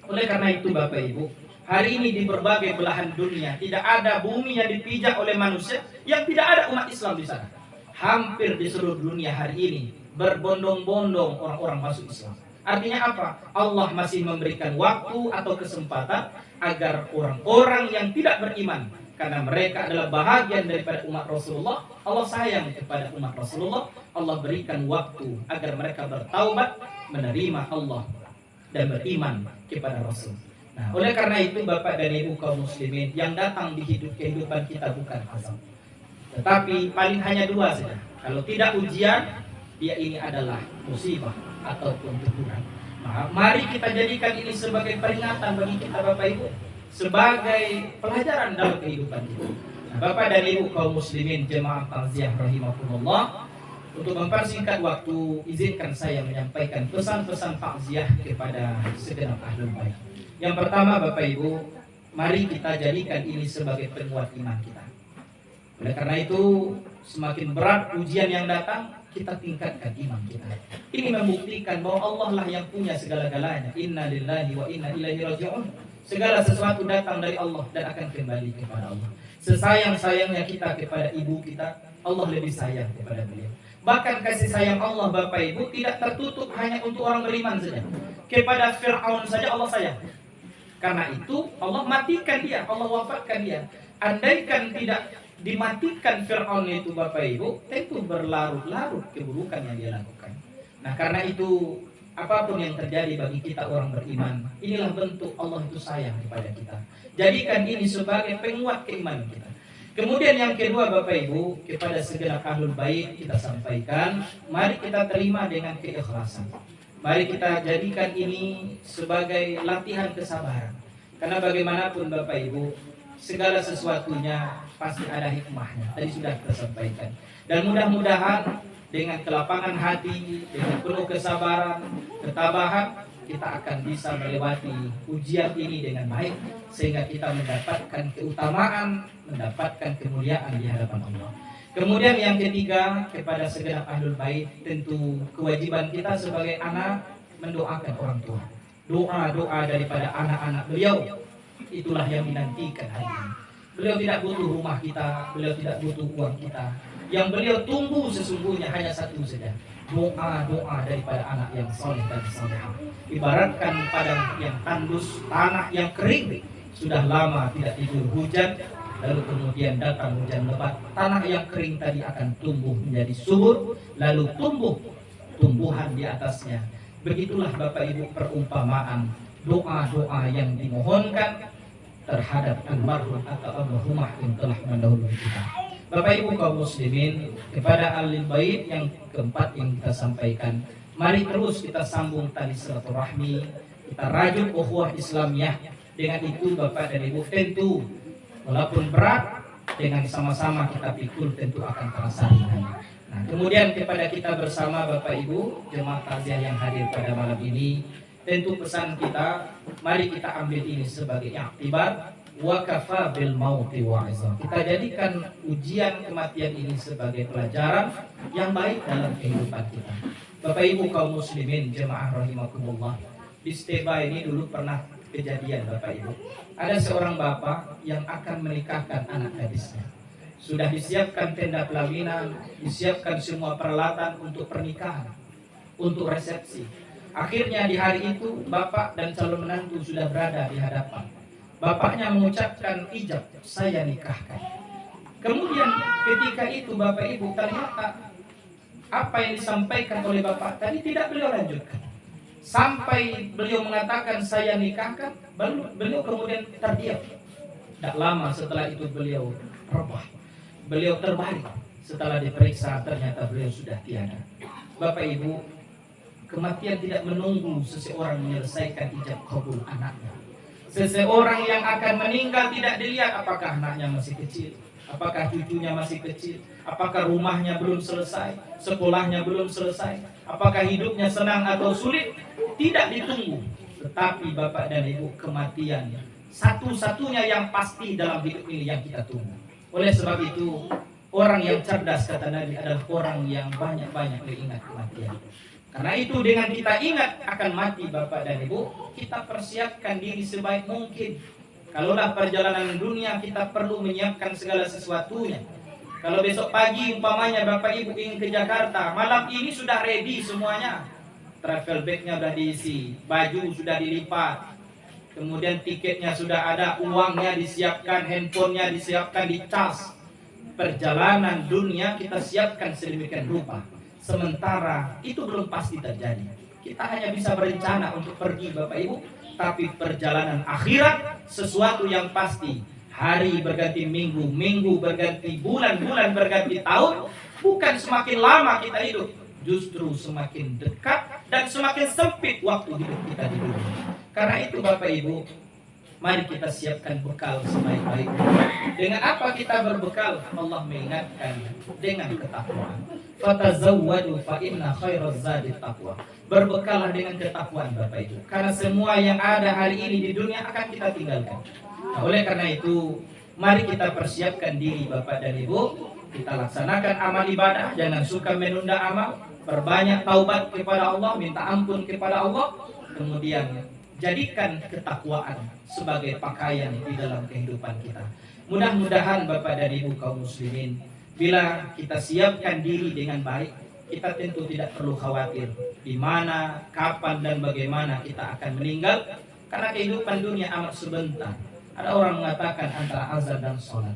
Oleh karena itu Bapak Ibu, hari ini di berbagai belahan dunia tidak ada bumi yang dipijak oleh manusia yang tidak ada umat Islam di sana. Hampir di seluruh dunia hari ini berbondong-bondong orang-orang masuk Islam. Artinya apa? Allah masih memberikan waktu atau kesempatan agar orang-orang yang tidak beriman, karena mereka adalah bahagian daripada umat Rasulullah, Allah sayang kepada umat Rasulullah, Allah berikan waktu agar mereka bertaubat, menerima Allah dan beriman kepada Rasul. Nah, oleh karena itu Bapak dan Ibu kaum muslimin, yang datang di kehidupan kita bukan azab, tetapi paling hanya dua saja. Kalau tidak ujian, dia ini adalah musibah ataupun teguran. Nah, mari kita jadikan ini sebagai peringatan bagi kita Bapak Ibu, sebagai pelajaran dalam kehidupan kita. Nah, Bapak dan Ibu kaum muslimin jemaah takziah rahimakumullah, untuk mempersingkat waktu, izinkan saya menyampaikan pesan-pesan takziah kepada segenap ahlul bait. Yang pertama Bapak Ibu, mari kita jadikan ini sebagai penguat iman kita. Oleh karena itu, semakin berat ujian yang datang, kita tingkatkan iman kita. Ini membuktikan bahwa Allah lah yang punya segala-galanya. Inna lillahi wa inna ilaihi raji'un. Segala sesuatu datang dari Allah dan akan kembali kepada Allah. Sesayang-sayangnya kita kepada ibu kita, Allah lebih sayang kepada beliau. Bahkan kasih sayang Allah Bapak Ibu tidak tertutup hanya untuk orang beriman saja. Kepada Fir'aun saja Allah sayang. Karena itu Allah matikan dia, Allah wafatkan dia. Andaikan tidak dimatikan Fir'aun itu Bapak Ibu, tentu berlarut-larut keburukan yang dia lakukan. Nah karena itu, apapun yang terjadi bagi kita orang beriman, inilah bentuk Allah itu sayang kepada kita. Jadikan ini sebagai penguat keimanan kita. Kemudian yang kedua Bapak Ibu, kepada segenap ahlul bait kita sampaikan, mari kita terima dengan keikhlasan. Mari kita jadikan ini sebagai latihan kesabaran. Karena bagaimanapun Bapak Ibu, segala sesuatunya pasti ada hikmahnya. Tadi sudah kita sampaikan. Dan mudah-mudahan dengan kelapangan hati, dengan penuh kesabaran, ketabahan, kita akan bisa melewati ujian ini dengan baik, sehingga kita mendapatkan keutamaan, mendapatkan kemuliaan di hadapan Allah. Kemudian yang ketiga, kepada segenap ahlul bait, tentu kewajiban kita sebagai anak mendoakan orang tua. Doa-doa daripada anak-anak beliau, itulah yang dinantikan hari ini. Beliau tidak butuh rumah kita, beliau tidak butuh uang kita. Yang beliau tunggu sesungguhnya hanya satu saja, doa-doa daripada anak yang soleh dan salehah. Ibaratkan padang yang tandus, tanah yang kering, sudah lama tidak diguyur hujan, lalu kemudian datang hujan lebat, tanah yang kering tadi akan tumbuh menjadi subur, lalu tumbuh tumbuhan di atasnya. Begitulah Bapak Ibu perumpamaan doa-doa yang dimohonkan terhadap almarhum atau almarhumah yang telah mendahului kita. Bapak Ibu kaum muslimin, kepada ahlul bait yang keempat yang kita sampaikan, mari terus kita sambung tali silaturahmi, kita rajut ukhuwah Islamiyah. Dengan itu Bapak dan Ibu, tentu walaupun berat, dengan sama-sama kita pikul tentu akan terasa ringan. Nah, kemudian kepada kita bersama Bapak Ibu jemaah takziah yang hadir pada malam ini, tentu pesan kita, mari kita ambil ini sebagai iktibar, wa kafa bil mauti wa'izah. Kita jadikan ujian kematian ini sebagai pelajaran yang baik dalam kehidupan kita. Bapak Ibu kaum muslimin jemaah rahimakumullah, di Steba ini dulu pernah kejadian Bapak Ibu. Ada seorang bapak yang akan menikahkan anak gadisnya. Sudah disiapkan tenda pelaminan, disiapkan semua peralatan untuk pernikahan, untuk resepsi. Akhirnya di hari itu bapak dan calon menantu sudah berada di hadapan. Bapaknya mengucapkan ijab, saya nikahkan. Kemudian ketika itu Bapak Ibu ternyata apa yang disampaikan oleh bapak tadi tidak beliau lanjutkan. Sampai beliau mengatakan saya nikahkan, beliau kemudian terdiam. Tidak lama setelah itu beliau rebah. Beliau terbalik. Setelah diperiksa ternyata beliau sudah tiada. Bapak Ibu, kematian tidak menunggu seseorang menyelesaikan ijab kabul anaknya. Seseorang yang akan meninggal tidak dilihat apakah anaknya masih kecil, apakah cucunya masih kecil, apakah rumahnya belum selesai, sekolahnya belum selesai, apakah hidupnya senang atau sulit, tidak ditunggu. Tetapi Bapak dan Ibu, kematian satu-satunya yang pasti dalam hidup ini yang kita tunggu. Oleh sebab itu, orang yang cerdas kata Nabi adalah orang yang banyak-banyak mengingat kematian. Karena itu dengan kita ingat akan mati Bapak dan Ibu, kita persiapkan diri sebaik mungkin. Kalaulah perjalanan dunia kita perlu menyiapkan segala sesuatunya. Kalau besok pagi umpamanya Bapak Ibu ingin ke Jakarta, malam ini sudah ready semuanya. Travel bagnya sudah diisi, baju sudah dilipat, kemudian tiketnya sudah ada, uangnya disiapkan, handphonenya disiapkan, dicas. Perjalanan dunia kita siapkan sedemikian rupa. Sementara itu belum pasti terjadi. Kita hanya bisa berencana untuk pergi Bapak Ibu, tapi perjalanan akhirat sesuatu yang pasti. Hari berganti minggu, minggu berganti bulan, bulan berganti tahun. Bukan semakin lama kita hidup, justru semakin dekat dan semakin sempit waktu hidup kita di dunia. Karena itu Bapak Ibu, mari kita siapkan bekal sebaik-baiknya. Dengan apa kita berbekal? Allah mengingatkan dengan ketakwaan. Fatazawwadu fa inna khairaz zadi taqwa. Berbekallah dengan ketakwaan Bapak Ibu. Karena semua yang ada hari ini di dunia akan kita tinggalkan. Nah, oleh karena itu, mari kita persiapkan diri Bapak dan Ibu. Kita laksanakan amal ibadah, jangan suka menunda amal. Perbanyak taubat kepada Allah, minta ampun kepada Allah. Kemudian jadikan ketakwaan sebagai pakaian di dalam kehidupan kita. Mudah-mudahan Bapak dan Ibu kaum muslimin, bila kita siapkan diri dengan baik, kita tentu tidak perlu khawatir di mana, kapan dan bagaimana kita akan meninggal. Karena kehidupan dunia amat sebentar. Ada orang mengatakan antara azan dan sholat.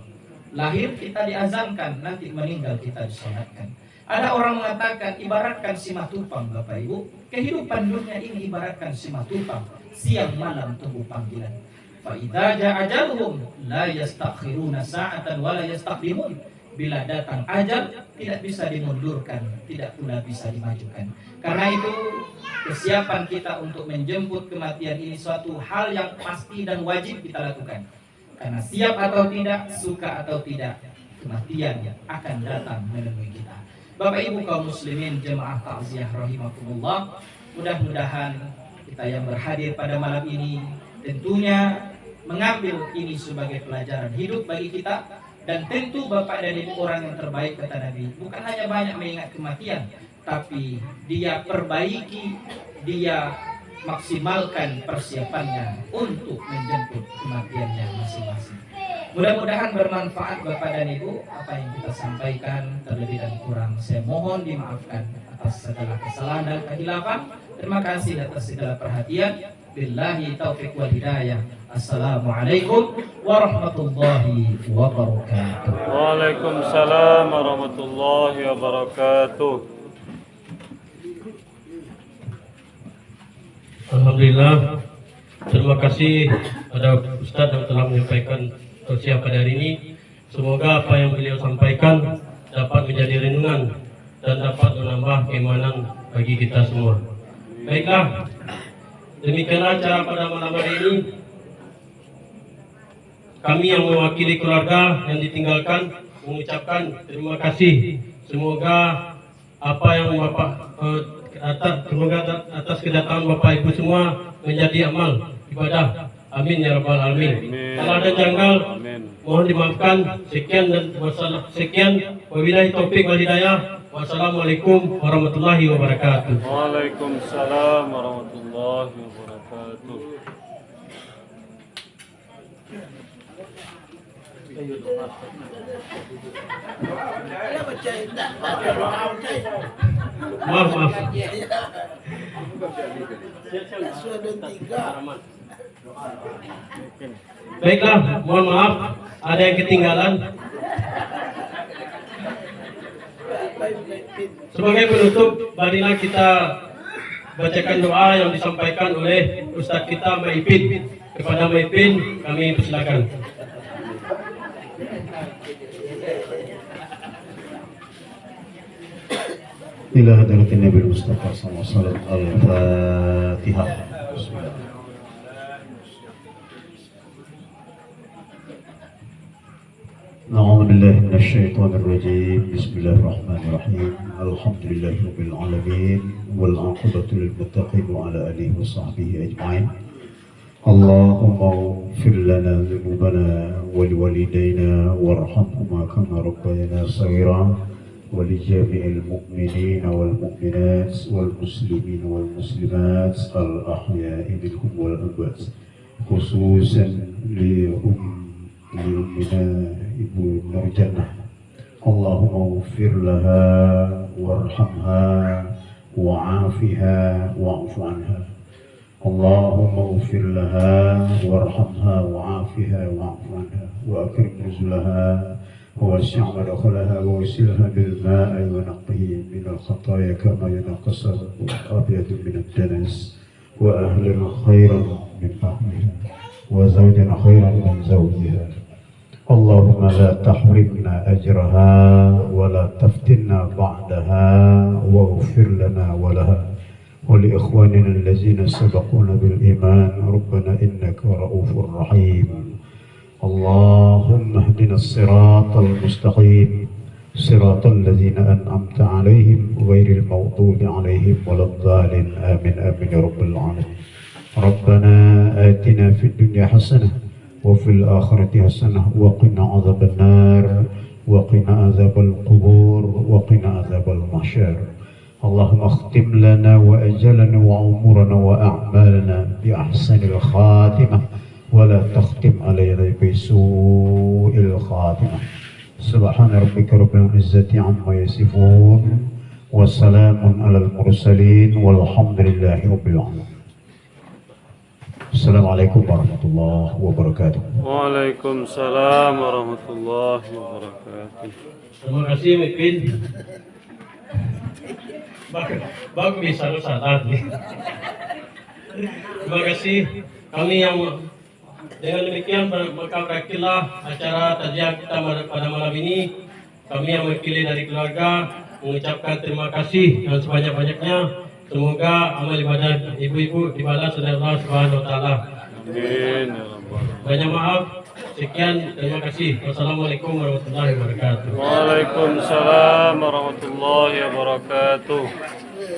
Lahir kita diazankan, nanti meninggal kita disolatkan. Ada orang mengatakan ibaratkan simatupang Bapak Ibu. Kehidupan dunia ini ibaratkan simatupang, siang malam tunggu panggilan. Fa idza jaa ajaluhum la yastakhiruna sa'atan wa la yastaqdimun. Bila datang ajal tidak bisa dimundurkan, tidak pula bisa dimajukan. Karena itu kesiapan kita untuk menjemput kematian ini suatu hal yang pasti dan wajib kita lakukan. Karena siap atau tidak, suka atau tidak, kematian akan datang menemui kita. Bapak Ibu kaum muslimin jemaah takziah rahimakumullah, mudah-mudahan kita yang berhadir pada malam ini tentunya mengambil ini sebagai pelajaran hidup bagi kita. Dan tentu Bapak dan Ibu orang yang terbaik kata Nabi, bukan hanya banyak mengingat kematian, tapi dia perbaiki, dia maksimalkan persiapannya untuk menjemput kematiannya masing-masing. Mudah-mudahan bermanfaat Bapak dan Ibu apa yang kita sampaikan. Terlebih dan kurang saya mohon dimaafkan atas segala kesalahan dan kehilafan. Terima kasih atas segala perhatian. Billahi taufiq wal hidayah. Assalamualaikum warahmatullahi wabarakatuh. Waalaikumsalam warahmatullahi wabarakatuh. Alhamdulillah. Terima kasih pada Ustaz yang telah menyampaikan tausiah pada hari ini. Semoga apa yang beliau sampaikan dapat menjadi renungan dan dapat menambah keimanan bagi kita semua. Baiklah, demikianlah acara pada malam hari ini. kami yang mewakili keluarga yang ditinggalkan mengucapkan terima kasih. Semoga apa yang atas kedatangan Bapak Ibu semua menjadi amal ibadah. Amin ya rabbal alamin. Kalau ada janggal, mohon dimaafkan. Sekian wabillahi taufik wal hidayah. Wassalamualaikum warahmatullahi wabarakatuh. Waalaikumsalam warahmatullahi wabarakatuh. Maaf. Baiklah, mohon maaf ada yang ketinggalan. Sebagai penutup, marilah kita bacakan doa yang disampaikan oleh Ustadz kita Maipin. Kepada Maipin kami persilakan. إلى حضرة النبي المصطفى صلى الله عليه وسلم الفاتحة. بسم الله. أعوذ بالله من الشيطان الرجيم. بسم الله الرحمن الرحيم. الحمد لله رب العالمين والعاقبة للمتقين وعلى آله وصحبه أجمعين. اللهم اغفر لنا ذنوبنا ولوالدينا وارحمهما كما ربيانا صغيرا ولجميع المؤمنين والمؤمنات والمسلمين والمسلمات الأحياء منهم والأموات، خصوصا لأمنا Ibu Nurjannah. Allahumma ighfir laha warhamha wa'afiha wa'fu anha. Allahumma ighfir laha warhamha wa'afiha wa'fu anha wa akrim nuzulaha ووسع مدخلها ووسلها بالماء ونقه من الخطايا كما ينقص الأبيض من الدنس، وأهلا خيرا من أهلها وزوجا خيرا من زوجها. اللهم لا تحرمنا أجرها ولا تفتنا بعدها، واغفر لنا ولها ولإخواننا الذين سبقونا بالإيمان. ربنا إنك رؤوف رحيم. اللهم اهدنا الصراط المستقيم صراط الذين أنعمت عليهم غير المغضوب عليهم ولا الضالين. آمين آمين يا رب العالمين. ربنا آتنا في الدنيا حسنة وفي الآخرة حسنة وقنا عذاب النار وقنا عذاب القبور وقنا عذاب المحشر. اللهم اختم لنا وأجلنا وعمرنا وأعمالنا بأحسن الخاتمة ولا تختم علينا بسوء الخاتمة. سبحان ربك رب العزة عما يصفون وسلام على المرسلين والحمد لله رب العالمين. Assalamualaikum warahmatullahi wabarakatuh. Waalaikumsalam warahmatullahi wabarakatuh. Terima kasih Maipin. Bagus bisa lu salah. Terima kasih. Kami yang dengan demikian maka berakhirlah acara takziah kita pada malam ini. Kami yang mewakili dari keluarga mengucapkan terima kasih yang sebanyak-banyaknya. Semoga amal ibadah ibu-ibu dibalas oleh Allah Subhanahu wa taala. Amin. Banyak maaf. Sekian, terima kasih. Wassalamualaikum warahmatullahi wabarakatuh. Waalaikumsalam warahmatullahi wabarakatuh.